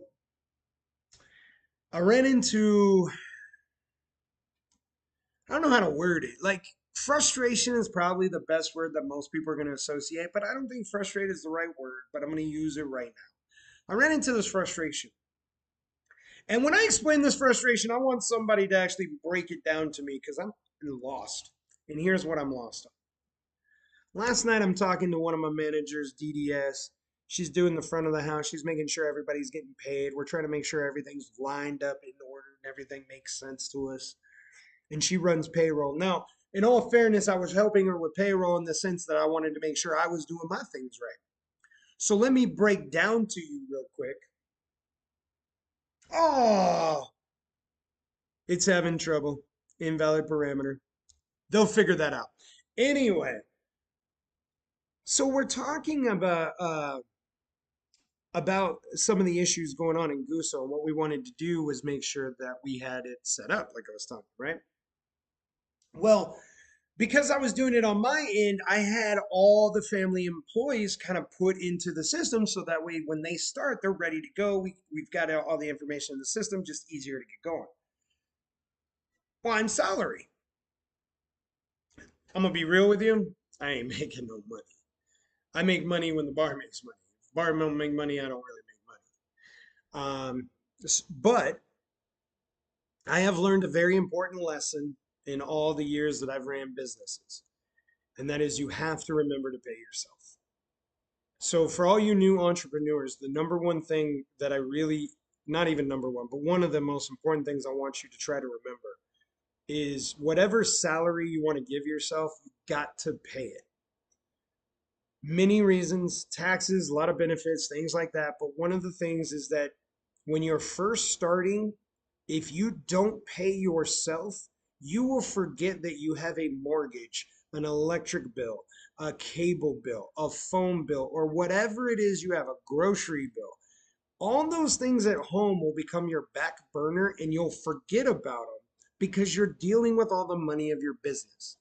I ran into, I don't know how to word it. Like frustration is probably the best word that most people are going to associate, but I don't think frustrated is the right word, but I'm going to use it right now. I ran into this frustration. And when I explain this frustration, I want somebody to actually break it down to me because I'm lost. And here's what I'm lost on. Last night, I'm talking to one of my managers, DDS. She's doing the front of the house. She's making sure everybody's getting paid. We're trying to make sure everything's lined up in order and everything makes sense to us. And she runs payroll. Now, in all fairness, I was helping her with payroll in the sense that I wanted to make sure I was doing my things right. So let me break down to you real quick. Oh, it's having trouble. Invalid parameter. They'll figure that out. Anyway, so we're talking about some of the issues going on in Guso, and what we wanted to do was make sure that we had it set up, like I was talking, right? Well, because I was doing it on my end, I had all the family employees kind of put into the system so that way when they start, they're ready to go. We've got all the information in the system, just easier to get going. Well, I'm salary. I'm gonna be real with you. I ain't making no money. I make money when the bar makes money. If the bar don't make money, I don't really make money. But I have learned a very important lesson in all the years that I've ran businesses, and that is you have to remember to pay yourself. So for all you new entrepreneurs, the number one thing that I really, not even number one, but one of the most important things I want you to try to remember is whatever salary you want to give yourself, you got to pay it. Many reasons, taxes, a lot of benefits, things like that. But one of the things is that when you're first starting, if you don't pay yourself, you will forget that you have a mortgage, an electric bill, a cable bill, a phone bill, or whatever it is you have, a grocery bill. All those things at home will become your back burner and you'll forget about them because you're dealing with all the money of your business.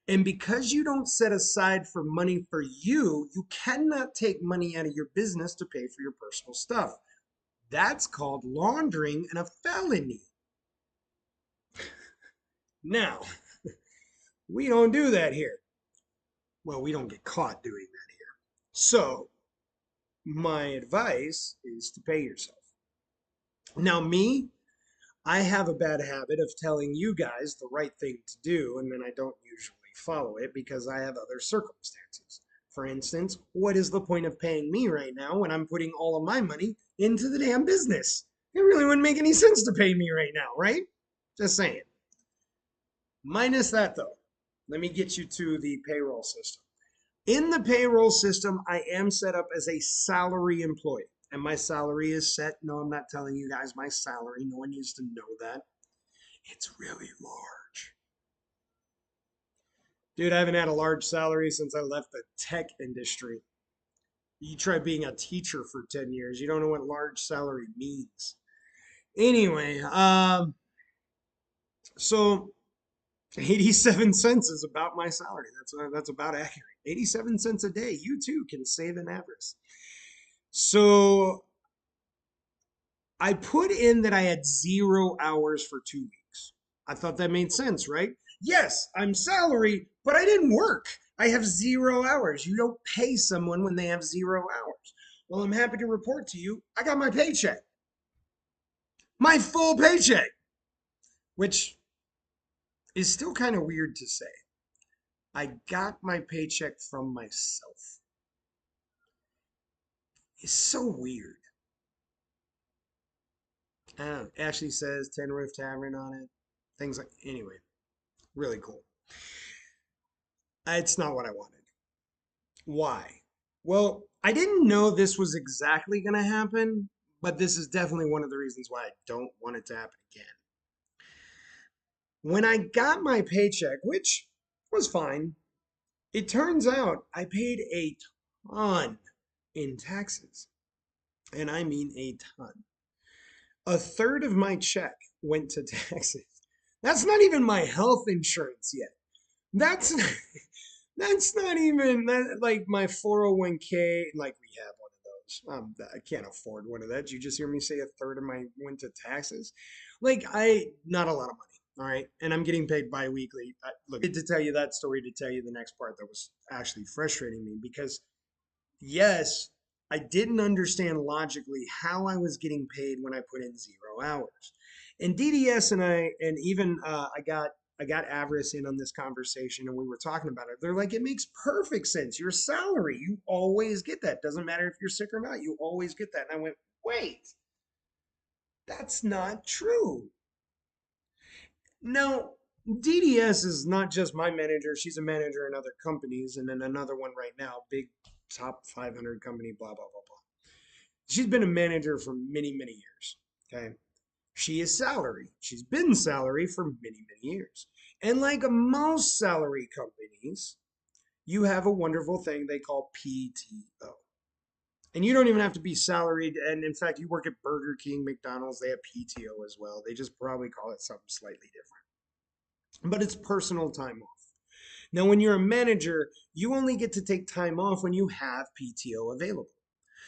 And because you don't set aside for money for you, you cannot take money out of your business to pay for your personal stuff. That's called laundering and a felony. Now, we don't do that here. Well, we don't get caught doing that here. So, my advice is to pay yourself. Now, me, I have a bad habit of telling you guys the right thing to do, and then I don't usually follow it because I have other circumstances. For instance, what is the point of paying me right now when I'm putting all of my money into the damn business? It really wouldn't make any sense to pay me right now, right? Just saying. Minus that though, let me get you to the payroll system. In the payroll system, I am set up as a salary employee. And my salary is set. No, I'm not telling you guys my salary. No one needs to know that. It's really large. Dude, I haven't had a large salary since I left the tech industry. You try being a teacher for 10 years, you don't know what large salary means. Anyway, so 87 cents is about my salary. That's about accurate. 87 cents a day. You too can save an average. So I put in that I had 0 hours for 2 weeks. I thought that made sense, right? Yes, I'm salary, but I didn't work. I have 0 hours. You don't pay someone when they have 0 hours. Well, I'm happy to report to you, I got my paycheck, my full paycheck, which is still kind of weird to say. I got my paycheck from myself. It's so weird. I don't know. Ashley says Ten Roof Tavern on it. Things like, anyway, really cool. It's not what I wanted. Why? Well, I didn't know this was exactly going to happen, but this is definitely one of the reasons why I don't want it to happen again. When I got my paycheck, which was fine, it turns out I paid a ton in taxes. And I mean a ton. A third of my check went to taxes. That's not even my health insurance yet. That's that's not even that, like my 401k, like we have one of those. I can't afford one of that. Did you just hear me say a third of my went to taxes? Like not a lot of money. All right. And I'm getting paid bi-weekly. Look, to tell you that story to tell you the next part that was actually frustrating me because yes, I didn't understand logically how I was getting paid when I put in 0 hours. And DDS and even I got Avarice in on this conversation and we were talking about it. They're like, it makes perfect sense. Your salary, you always get that. Doesn't matter if you're sick or not, you always get that. And I went, wait, that's not true. Now, DDS is not just my manager. She's a manager in other companies and then another one right now, big top 500 company, blah, blah, blah, blah. She's been a manager for many, many years. Okay. She is salary. She's been salary for many, many years. And like most salary companies, you have a wonderful thing they call PTO. And you don't even have to be salaried. And in fact, you work at Burger King, McDonald's, they have PTO as well. They just probably call it something slightly different. But it's personal time off. Now, when you're a manager, you only get to take time off when you have PTO available.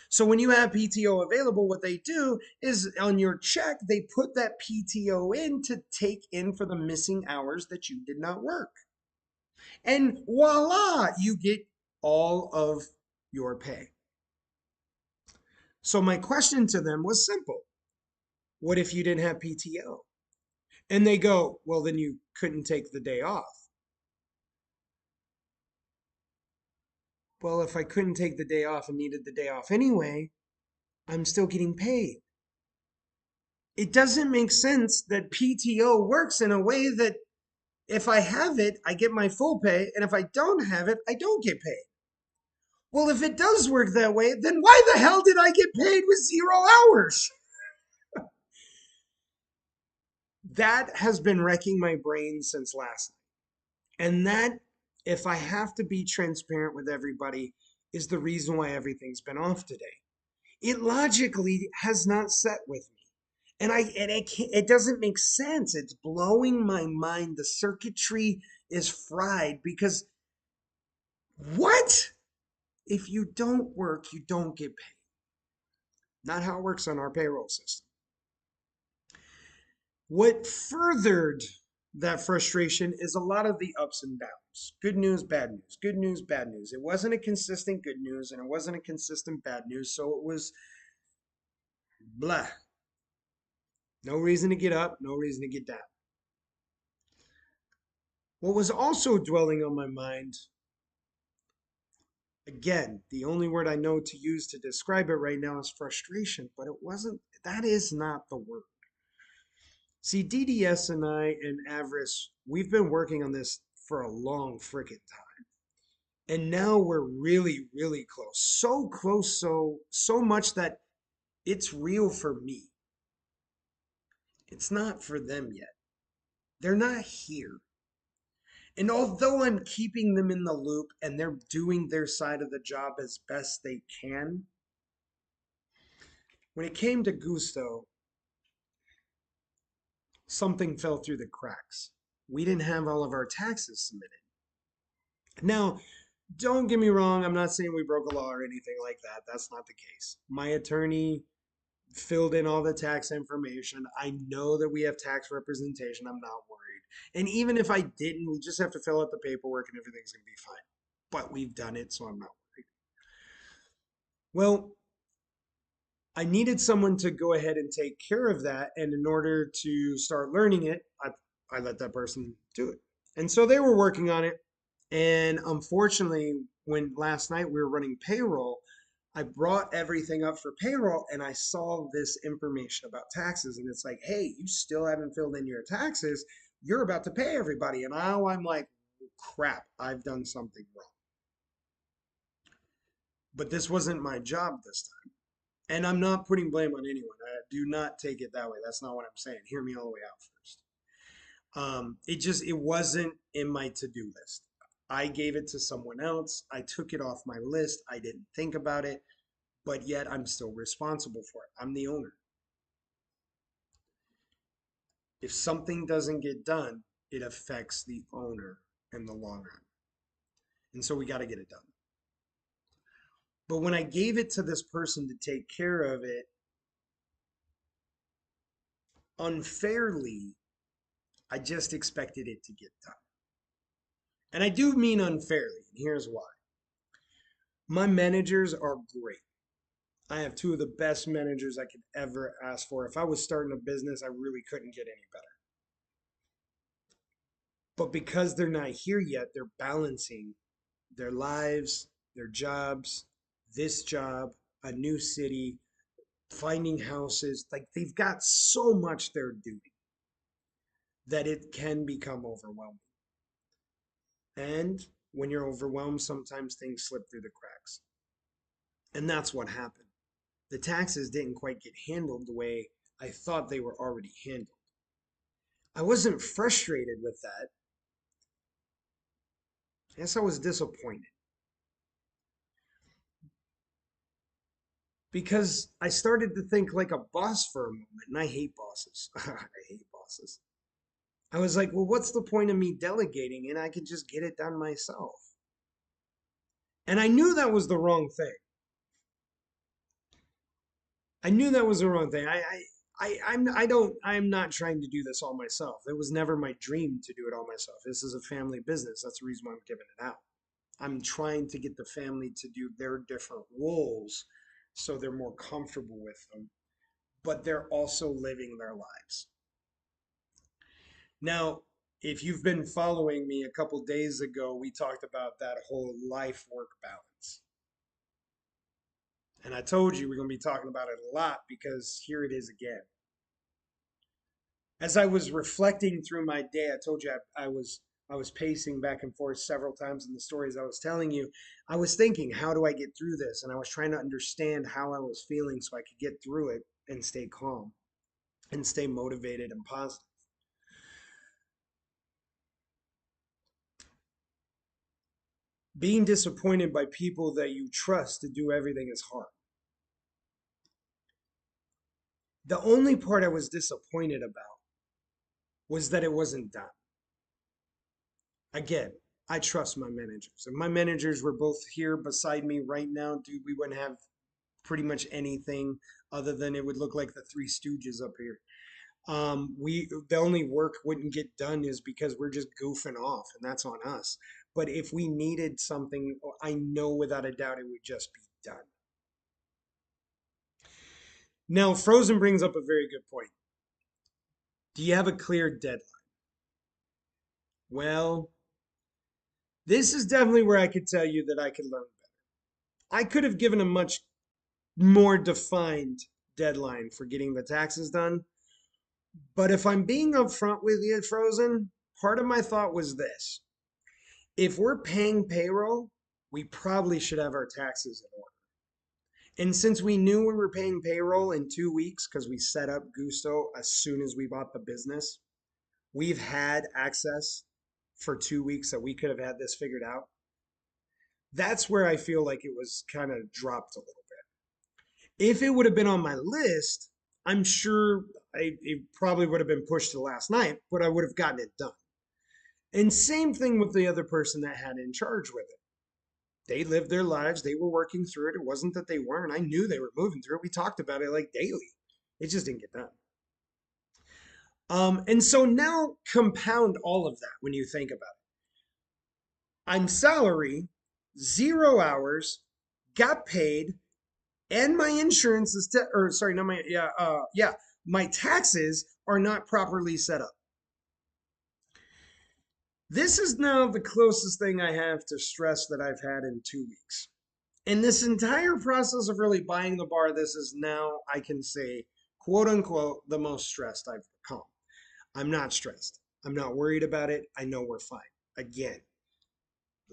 So when you have PTO available, what they do is on your check, they put that PTO in to take in for the missing hours that you did not work. And voila, you get all of your pay. So my question to them was simple. What if you didn't have PTO? And they go, well, then you couldn't take the day off. Well, if I couldn't take the day off and needed the day off anyway, I'm still getting paid. It doesn't make sense that PTO works in a way that if I have it, I get my full pay, and if I don't have it, I don't get paid. Well, if it does work that way, then why the hell did I get paid with 0 hours? That has been wrecking my brain since last night. And that, if I have to be transparent with everybody, is the reason why everything's been off today. It logically has not set with me. It doesn't make sense. It's blowing my mind. The circuitry is fried because what? If you don't work, you don't get paid. Not how it works on our payroll system. What furthered that frustration is a lot of the ups and downs. Good news, bad news, good news, bad news. It wasn't a consistent good news and it wasn't a consistent bad news, so it was blah. No reason to get up, no reason to get down. What was also dwelling on my mind, again, the only word I know to use to describe it right now is frustration, but it wasn't, that is not the word. See, DDS and I and Avarice, we've been working on this for a long freaking time. And now we're really, really close. So close, so much that it's real for me. It's not for them yet. They're not here. And although I'm keeping them in the loop and they're doing their side of the job as best they can, when it came to Gusto, something fell through the cracks. We didn't have all of our taxes submitted. Now, don't get me wrong, I'm not saying we broke a law or anything like that. That's not the case. My attorney filled in all the tax information. I know that we have tax representation. I'm not worried. And even if I didn't, we just have to fill out the paperwork and everything's going to be fine. But we've done it, so I'm not worried. Well, I needed someone to go ahead and take care of that. And in order to start learning it, I let that person do it. And so they were working on it. And unfortunately, when last night we were running payroll, I brought everything up for payroll and I saw this information about taxes. And it's like, hey, you still haven't filled in your taxes. You're about to pay everybody. And now I'm like, crap, I've done something wrong. But this wasn't my job this time. And I'm not putting blame on anyone. I do not take it that way. That's not what I'm saying. Hear me all the way out first. It wasn't in my to-do list. I gave it to someone else. I took it off my list. I didn't think about it. but yet I'm still responsible for it. I'm the owner. If something doesn't get done, it affects the owner in the long run. And so we got to get it done. But when I gave it to this person to take care of it unfairly, I just expected it to get done. And I do mean unfairly, and here's why. My managers are great. I have two of the best managers I could ever ask for. If I was starting a business, I really couldn't get any better. But because they're not here yet, they're balancing their lives, their jobs, this job, a new city, finding houses. Like they've got so much they're doing that it can become overwhelming. And when you're overwhelmed, sometimes things slip through the cracks. And that's what happened. The taxes didn't quite get handled the way I thought they were already handled. I wasn't frustrated with that. I guess I was disappointed because I started to think like a boss for a moment, and I hate bosses. I hate bosses. I was like, well, what's the point of me delegating and I could just get it done myself? And I knew that was the wrong thing. I knew that was the wrong thing. I'm not trying to do this all myself. It was never my dream to do it all myself. This is a family business. That's the reason why I'm giving it out. I'm trying to get the family to do their different roles so they're more comfortable with them, but they're also living their lives. Now, if you've been following me a couple days ago, we talked about that whole life work balance. And I told you we're going to be talking about it a lot because here it is again. As I was reflecting through my day, I told you I was pacing back and forth several times in the stories I was telling you. I was thinking, how do I get through this? And I was trying to understand how I was feeling so I could get through it and stay calm and stay motivated and positive. Being disappointed by people that you trust to do everything is hard. The only part I was disappointed about was that it wasn't done. Again, I trust my managers. If my managers were both here beside me right now, dude, we wouldn't have pretty much anything other than it would look like the Three Stooges up here. We the only work wouldn't get done is because we're just goofing off, and that's on us. But if we needed something, I know without a doubt it would just be done. Now, Frozen brings up a very good point. Do you have a clear deadline? Well, this is definitely where I could tell you that I could learn better. I could have given a much more defined deadline for getting the taxes done. But if I'm being upfront with you, Frozen, part of my thought was this. If we're paying payroll, we probably should have our taxes in order. And since we knew we were paying payroll in 2 weeks because we set up Gusto as soon as we bought the business, we've had access for 2 weeks that we could have had this figured out. That's where I feel like it was kind of dropped a little bit. If it would have been on my list, I'm sure it probably would have been pushed to last night, but I would have gotten it done. And same thing with the other person that had in charge with it. They lived their lives, they were working through it. It wasn't that they weren't. I knew they were moving through it. We talked about it like daily. It just didn't get done. And so now compound all of that when you think about it. I'm salary, 0 hours, got paid, and my insurance is or sorry, not my my taxes are not properly set up. This is now the closest thing I have to stress that I've had in 2 weeks. In this entire process of really buying the bar, this is now, I can say, quote unquote, the most stressed I've become. I'm not stressed. I'm not worried about it. I know we're fine. Again,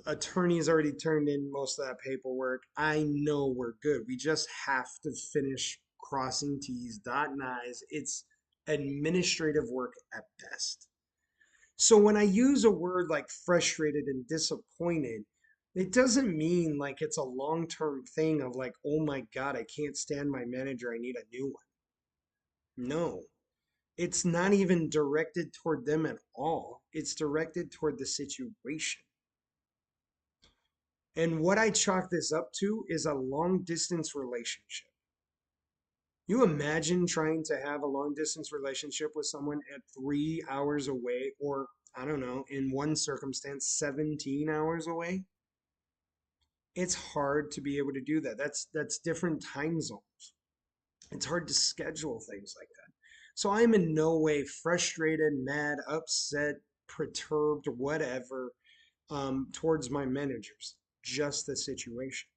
attorney's already turned in most of that paperwork. I know we're good. We just have to finish crossing T's, dotting I's. It's administrative work at best. So when I use a word like frustrated and disappointed, It doesn't mean like it's a long-term thing of like, oh my God, I can't stand my manager, I need a new one. No, it's not even directed toward them at all. It's directed toward the situation. And what I chalk this up to is a long distance relationship. You imagine trying to have a long distance relationship with someone at 3 hours away, or I don't know, in one circumstance, 17 hours away? It's hard to be able to do that. That's different time zones. It's hard to schedule things like that. So I'm in no way frustrated, mad, upset, perturbed, whatever, towards my managers. Just the situation.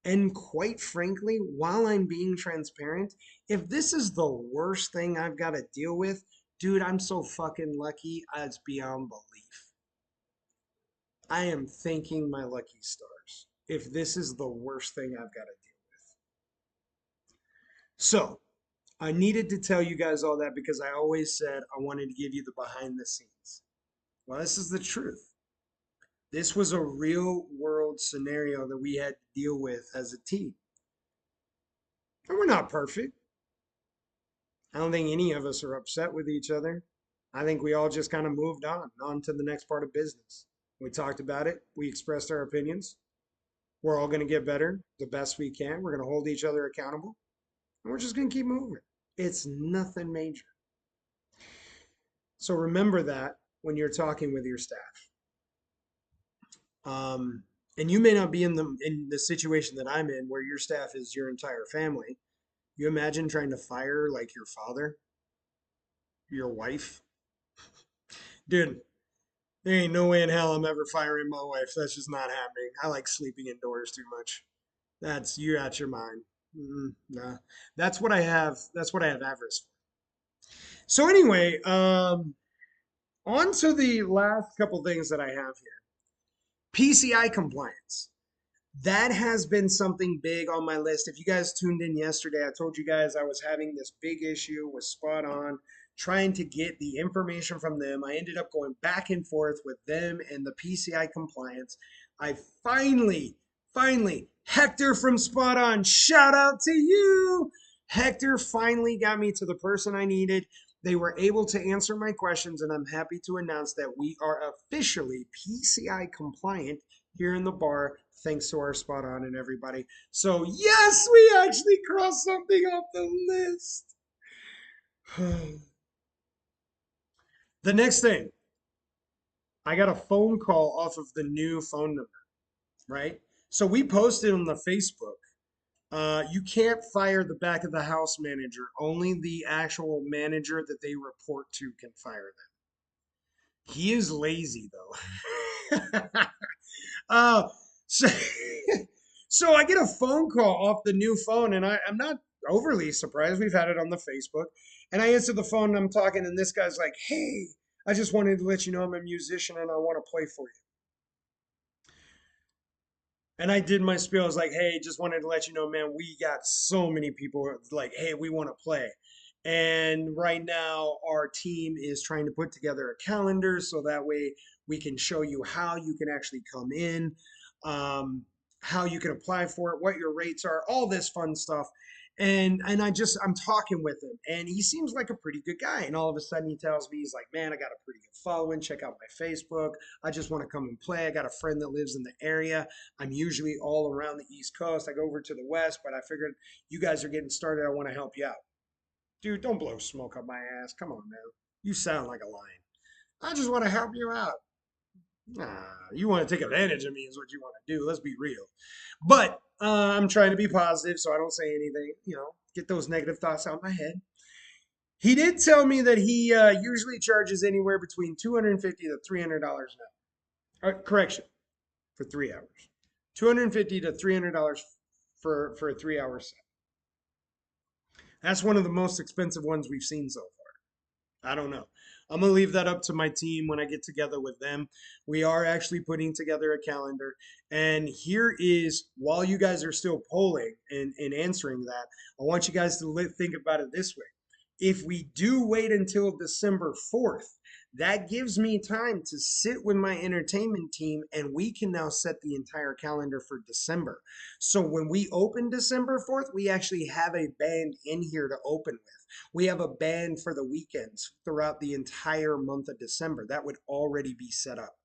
And quite frankly, while I'm being transparent, if this is the worst thing I've got to deal with, dude, I'm so fucking lucky, it's beyond belief. I am thanking my lucky stars if this is the worst thing I've got to deal with. So, I needed to tell you guys all that because I always said I wanted to give you the behind the scenes. Well, this is the truth. This was a real world scenario that we had to deal with as a team. And we're not perfect. I don't think any of us are upset with each other. I think we all just kind of moved on to the next part of business. We talked about it. We expressed our opinions. We're all going to get better the best we can. We're going to hold each other accountable. And we're just going to keep moving. It's nothing major. So remember that when you're talking with your staff. And you may not be in the situation that I'm in where your staff is your entire family. You imagine trying to fire like your father, your wife. Dude, there ain't no way in hell I'm ever firing my wife. That's just not happening. I like sleeping indoors too much. That's you out your mind. Nah, that's what I have. That's what I have avarice for. So anyway, on to the last couple things that I have here. PCI compliance. That has been something big on my list. If you guys tuned in yesterday, I told you guys I was having this big issue with Spot On, trying to get the information from them. I ended up going back and forth with them and the PCI compliance. I finally, Hector from Spot On, shout out to you. Hector finally got me to the person I needed. They were able to answer my questions, and I'm happy to announce that we are officially PCI compliant here in the bar, thanks to our Spot On and everybody. So, yes, we actually crossed something off the list. The next thing, I got a phone call off of the new phone number, right? So we posted on the Facebook. You can't fire the back of the house manager. Only the actual manager that they report to can fire them. He is lazy though. uh, so, so I get a phone call off the new phone, and I'm not overly surprised. We've had it on the Facebook. And I answer the phone and I'm talking, and this guy's like, "Hey, I just wanted to let you know I'm a musician and I want to play for you." And I did my spiel. I was like, "Hey, just wanted to let you know, man, we got so many people like, hey, we want to play." And right now, our team is trying to put together a calendar so that way we can show you how you can actually come in, um, how you can apply for it, what your rates are, all this fun stuff. And I'm talking with him, and he seems like a pretty good guy. And all of a sudden, he tells me, he's like, "Man, I got a pretty good following. Check out my Facebook. I just want to come and play. I got a friend that lives in the area. I'm usually all around the East Coast. I go over to the West, but I figured you guys are getting started. I want to help you out." Dude, don't blow smoke up my ass. Come on now. You sound like a lion. "I just want to help you out." Nah, you want to take advantage of me is what you want to do. Let's be real. But I'm trying to be positive so I don't say anything, get those negative thoughts out of my head. He did tell me that he usually charges anywhere between $250 to $300 an hour. Correction, for 3 hours. $250 to $300 for a 3 hour set. That's one of the most expensive ones we've seen so far. I don't know. I'm going to leave that up to my team when I get together with them. We are actually putting together a calendar. And here is, while you guys are still polling and answering that, I want you guys to think about it this way. If we do wait until December 4th, that gives me time to sit with my entertainment team and we can now set the entire calendar for December. So when we open December 4th, we actually have a band in here to open with. We have a band for the weekends throughout the entire month of December. That would already be set up.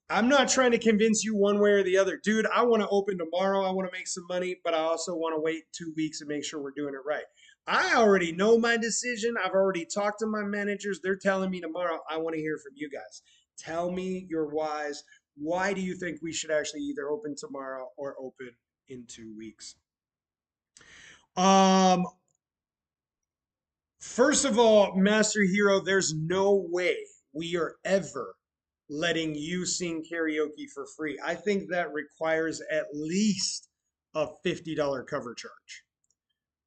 I'm not trying to convince you one way or the other. Dude, I want to open tomorrow. I want to make some money, but I also want to wait 2 weeks and make sure we're doing it right. I already know my decision. I've already talked to my managers. They're telling me tomorrow. I want to hear from you guys. Tell me your whys. Why do you think we should actually either open tomorrow or open in 2 weeks? Um, First of all, Master Hero, there's no way we are ever letting you sing karaoke for free. I think that requires at least a $50 cover charge.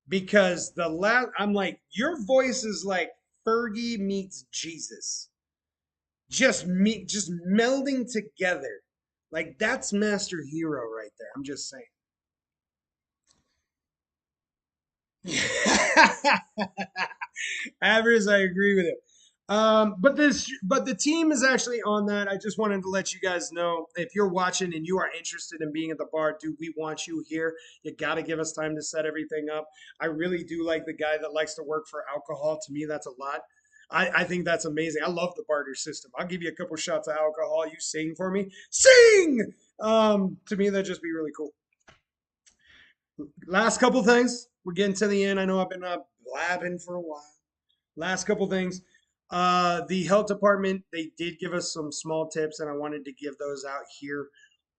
Because I'm like, your voice is like Fergie meets Jesus. Just melding together. Like that's Master Hero right there. I'm just saying. Avers, I agree with it. But the team is actually on that. I just wanted to let you guys know if you're watching and you are interested in being at the bar, dude, we want you here. You got to give us time to set everything up. I really do like the guy that likes to work for alcohol. To me, that's a lot. I think that's amazing. I love the barter system. I'll give you a couple shots of alcohol. You sing for me. Sing! To me, that'd just be really cool. Last couple things. We're getting to the end. I know I've been blabbing for a while. Last couple things. The health department, they did give us some small tips, and I wanted to give those out here.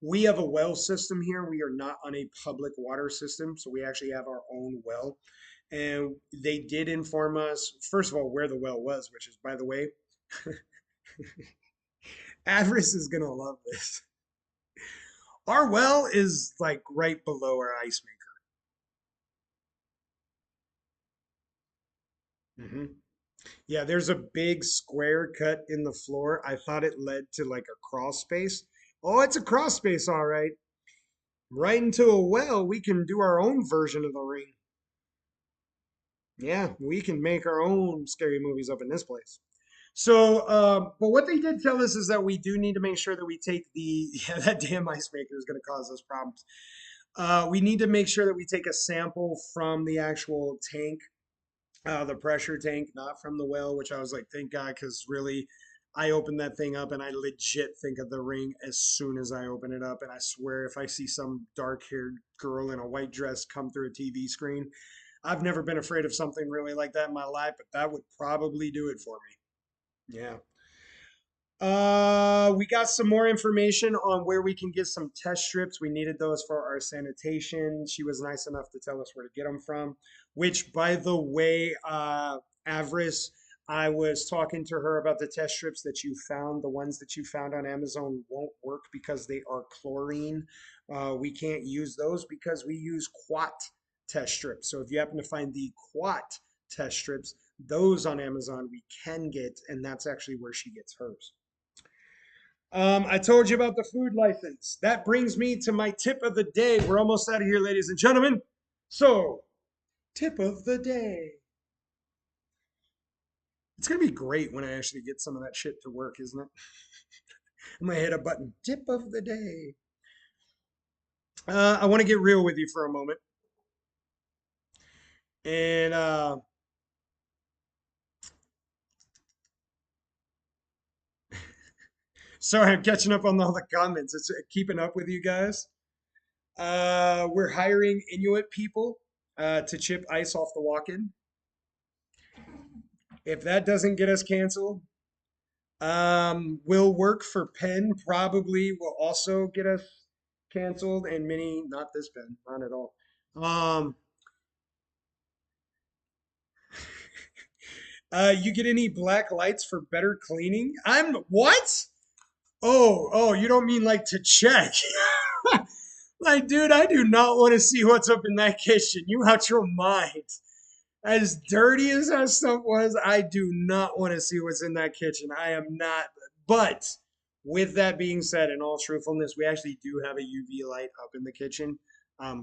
We have a well system here. We are not on a public water system, so we actually have our own well. And they did inform us, first of all, where the well was, which is, by the way, Avarice is going to love this. Our well is like right below our ice maker. Yeah, there's a big square cut in the floor. I thought it led to like a crawl space. Oh, it's a crawl space, all right. Right into a well, we can do our own version of the ring. Yeah, we can make our own scary movies up in this place. So, but what they did tell us is that we do need to make sure that we take the, yeah, that damn ice maker is going to cause us problems. We need to make sure that we take a sample from the actual tank, the pressure tank, not from the well, which I was like, thank God, because really, I opened that thing up and I legit think of the ring as soon as I open it up. And I swear, if I see some dark haired girl in a white dress come through a TV screen, I've never been afraid of something really like that in my life, but that would probably do it for me. Yeah. We got some more information on where we can get some test strips. We needed those for our sanitation. She was nice enough to tell us where to get them from, which, by the way, Avarice, I was talking to her about the test strips that you found. The ones that you found on Amazon won't work because they are chlorine. We can't use those because we use quat test strips. So if you happen to find the quat test strips, those on Amazon we can get, and that's actually where she gets hers. I told you about the food license. That brings me to my tip of the day. We're almost out of here, ladies and gentlemen. So, tip of the day. It's going to be great when I actually get some of that shit to work, isn't it? I'm going to hit a button. Tip of the day. I want to get real with you for a moment. And sorry, I'm catching up on all the comments. It's keeping up with you guys. We're hiring Inuit people to chip ice off the walk-in. If that doesn't get us canceled, will work for Penn probably will also get us canceled, and Mini, not this Penn, not at all. Um, you get any black lights for better cleaning? I'm what? Oh, you don't mean like to check. Like, dude, I do not want to see what's up in that kitchen. You out your mind. As dirty as that stuff was, I do not want to see what's in that kitchen. I am not. But with that being said, in all truthfulness, we actually do have a UV light up in the kitchen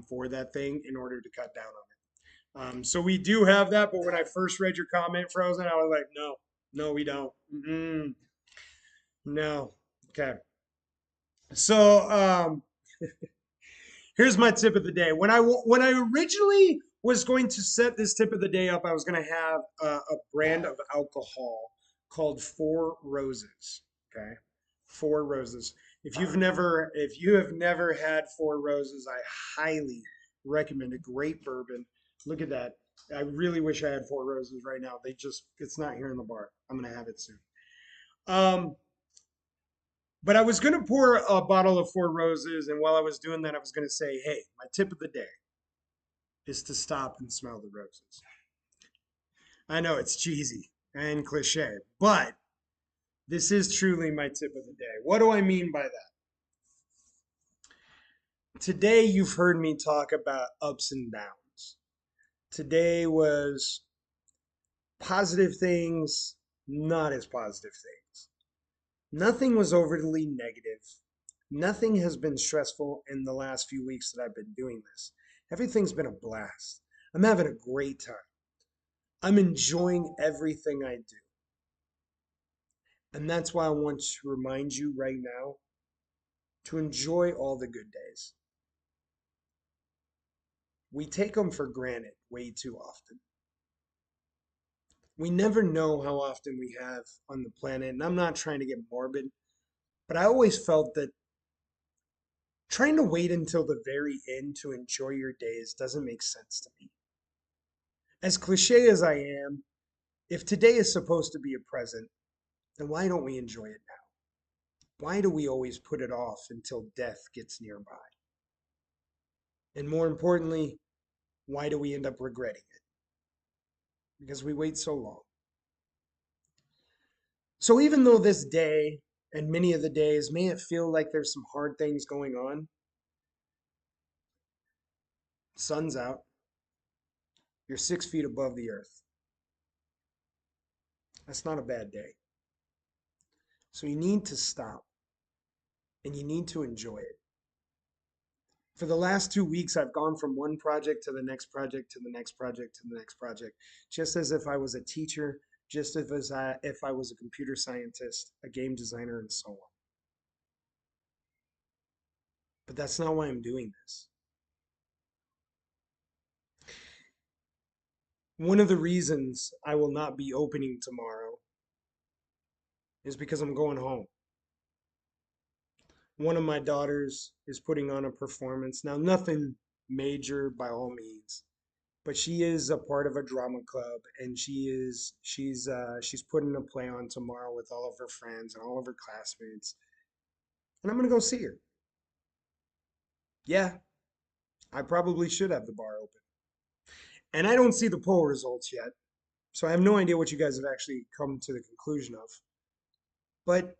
for that thing in order to cut down on it. So we do have that, but when I first read your comment, Frozen, I was like, no, no, we don't. Mm-mm, no. Okay. So here's my tip of the day. When I originally was going to set this tip of the day up, I was going to have a brand of alcohol called Four Roses. Okay, Four Roses. If you have never had Four Roses, I highly recommend a great bourbon. Look at that. I really wish I had Four Roses right now. It's not here in the bar. I'm gonna have it soon. Um, but I was gonna pour a bottle of Four Roses, and while I was doing that, I was gonna say, hey, my tip of the day is to stop and smell the roses. I know it's cheesy and cliche, but this is truly my tip of the day. What do I mean by that? Today, you've heard me talk about ups and downs. Today was positive things, not as positive things. Nothing was overly negative. Nothing has been stressful in the last few weeks that I've been doing this. Everything's been a blast. I'm having a great time. I'm enjoying everything I do. And that's why I want to remind you right now to enjoy all the good days. We take them for granted way too often. We never know how often we have on the planet. And I'm not trying to get morbid, but I always felt that trying to wait until the very end to enjoy your days doesn't make sense to me. As cliche as I am, if today is supposed to be a present, then why don't we enjoy it now? Why do we always put it off until death gets nearby? And more importantly, why do we end up regretting it? Because we wait so long. So even though this day and many of the days may it feel like there's some hard things going on, sun's out, you're 6 feet above the earth. That's not a bad day. So you need to stop and you need to enjoy it. For the last 2 weeks, I've gone from one project to the next project to the next project to the next project, just as if I was a teacher, just if I was a computer scientist, a game designer, and so on. But that's not why I'm doing this. One of the reasons I will not be opening tomorrow is because I'm going home. One of my daughters is putting on a performance. Now, nothing major by all means, but she is a part of a drama club, and she's putting a play on tomorrow with all of her friends and all of her classmates, and I'm gonna go see her. Yeah, I probably should have the bar open, and I don't see the poll results yet, so I have no idea what you guys have actually come to the conclusion of. But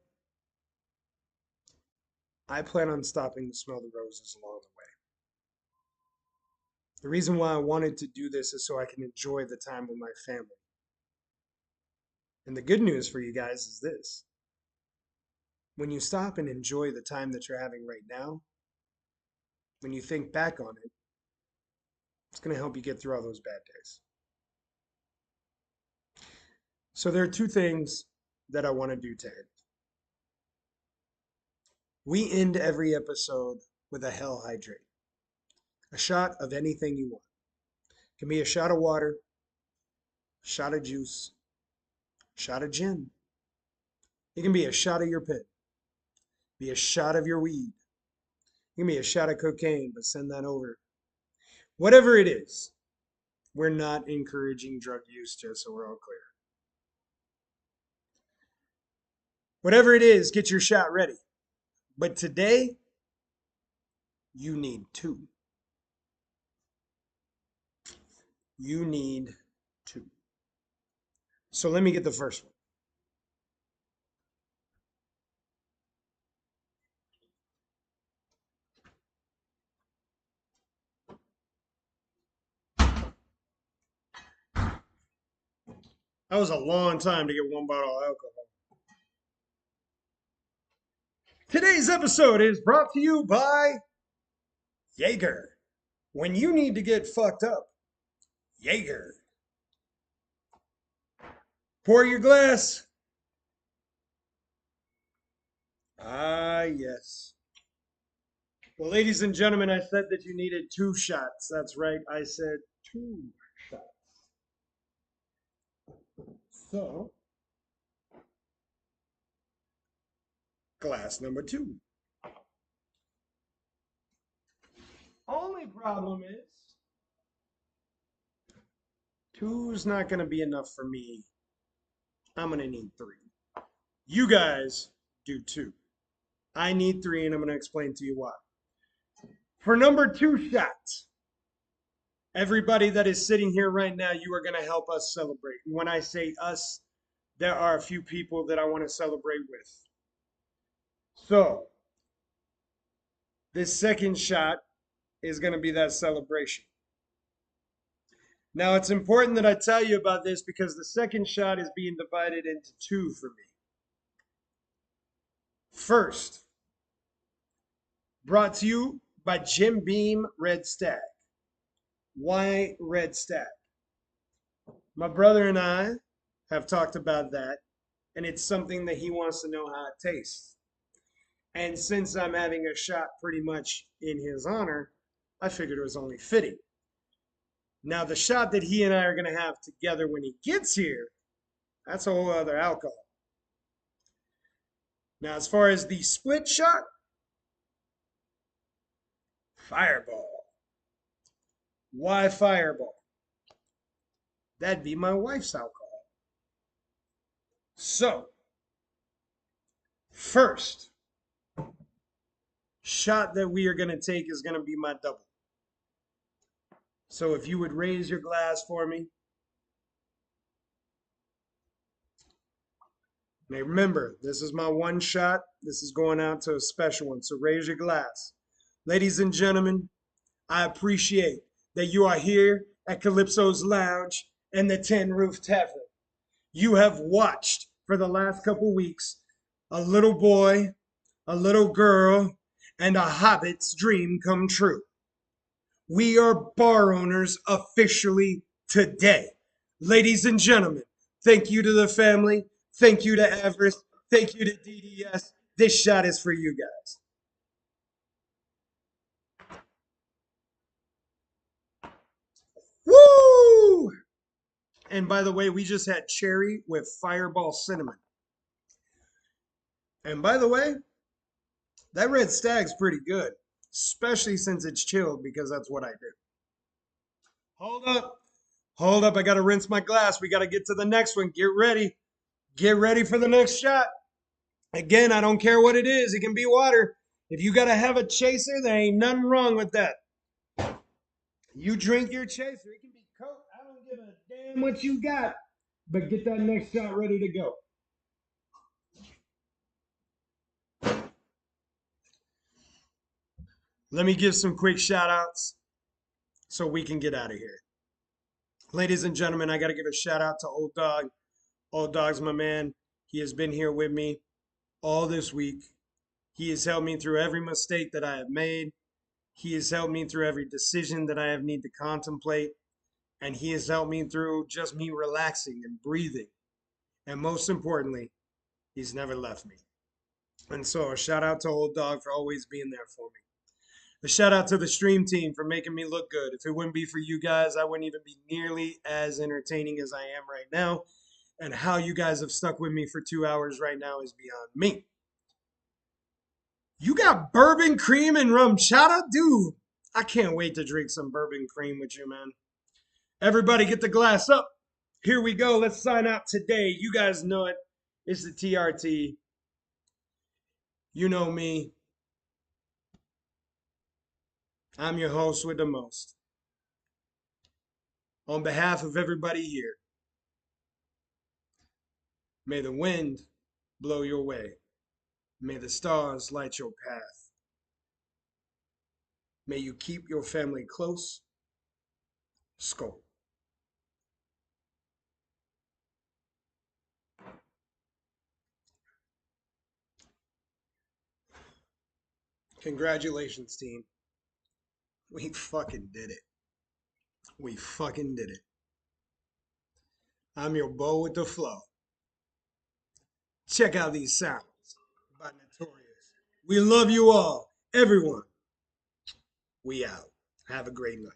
I plan on stopping to smell the roses along the way. The reason why I wanted to do this is so I can enjoy the time with my family. And the good news for you guys is this: when you stop and enjoy the time that you're having right now, when you think back on it, it's going to help you get through all those bad days. So there are two things that I want to do to end. We end every episode with a Hell Hydrate, a shot of anything you want. It can be a shot of water, a shot of juice, a shot of gin. It can be a shot of your pit, be a shot of your weed. It can be a shot of cocaine, but send that over. Whatever it is, we're not encouraging drug use, just so we're all clear. Whatever it is, get your shot ready. But today, you need two. You need two. So let me get the first one. That was a long time to get one bottle of alcohol. Today's episode is brought to you by Jaeger. When you need to get fucked up, Jaeger. Pour your glass. Ah, yes. Well, ladies and gentlemen, I said that you needed two shots. That's right. I said two shots. So, glass number two. Only problem is, two's not going to be enough for me. I'm going to need three. You guys do two. I need three, and I'm going to explain to you why. For number two shots, everybody that is sitting here right now, you are going to help us celebrate. And when I say us, there are a few people that I want to celebrate with. So, this second shot is going to be that celebration. Now, it's important that I tell you about this because the second shot is being divided into two for me. First, brought to you by Jim Beam Red Stag. Why Red Stag? My brother and I have talked about that, and it's something that he wants to know how it tastes. And since I'm having a shot pretty much in his honor, I figured it was only fitting. Now, the shot that he and I are going to have together when he gets here, that's a whole other alcohol. Now, as far as the split shot, Fireball. Why Fireball? That'd be my wife's alcohol. So, first shot that we are going to take is going to be my double. So if you would raise your glass for me. Now remember, this is my one shot. This is going out to a special one. So raise your glass. Ladies and gentlemen, I appreciate that you are here at Calypso's Lounge and the Tin Roof Tavern. You have watched for the last couple weeks a little boy, a little girl, and a hobbit's dream come true. We are bar owners officially today. Ladies and gentlemen, thank you to the family. Thank you to Everest. Thank you to DDS. This shot is for you guys. Woo! And by the way, we just had cherry with fireball cinnamon. And by the way, that red stag's pretty good, especially since it's chilled because that's what I do. Hold up. Hold up. I got to rinse my glass. We got to get to the next one. Get ready. Get ready for the next shot. Again, I don't care what it is. It can be water. If you got to have a chaser, there ain't nothing wrong with that. You drink your chaser. It can be Coke. I don't give a damn what you got. But get that next shot ready to go. Let me give some quick shout outs so we can get out of here. Ladies and gentlemen, I got to give a shout out to Old Dog. Old Dog's my man. He has been here with me all this week. He has helped me through every mistake that I have made. He has helped me through every decision that I have need to contemplate. And he has helped me through just me relaxing and breathing. And most importantly, he's never left me. And so a shout out to Old Dog for always being there for me. A shout out to the stream team for making me look good. If it wouldn't be for you guys, I wouldn't even be nearly as entertaining as I am right now. And how you guys have stuck with me for 2 hours right now is beyond me. You got bourbon cream and rum chata? Dude, I can't wait to drink some bourbon cream with you, man. Everybody get the glass up. Here we go. Let's sign out today. You guys know it. It's the TRT. You know me. I'm your host with the most. On behalf of everybody here, may the wind blow your way. May the stars light your path. May you keep your family close. Skull. Congratulations, team. We fucking did it. We fucking did it. I'm your bow with the flow. Check out these sounds by Notorious. We love you all. Everyone, we out. Have a great night.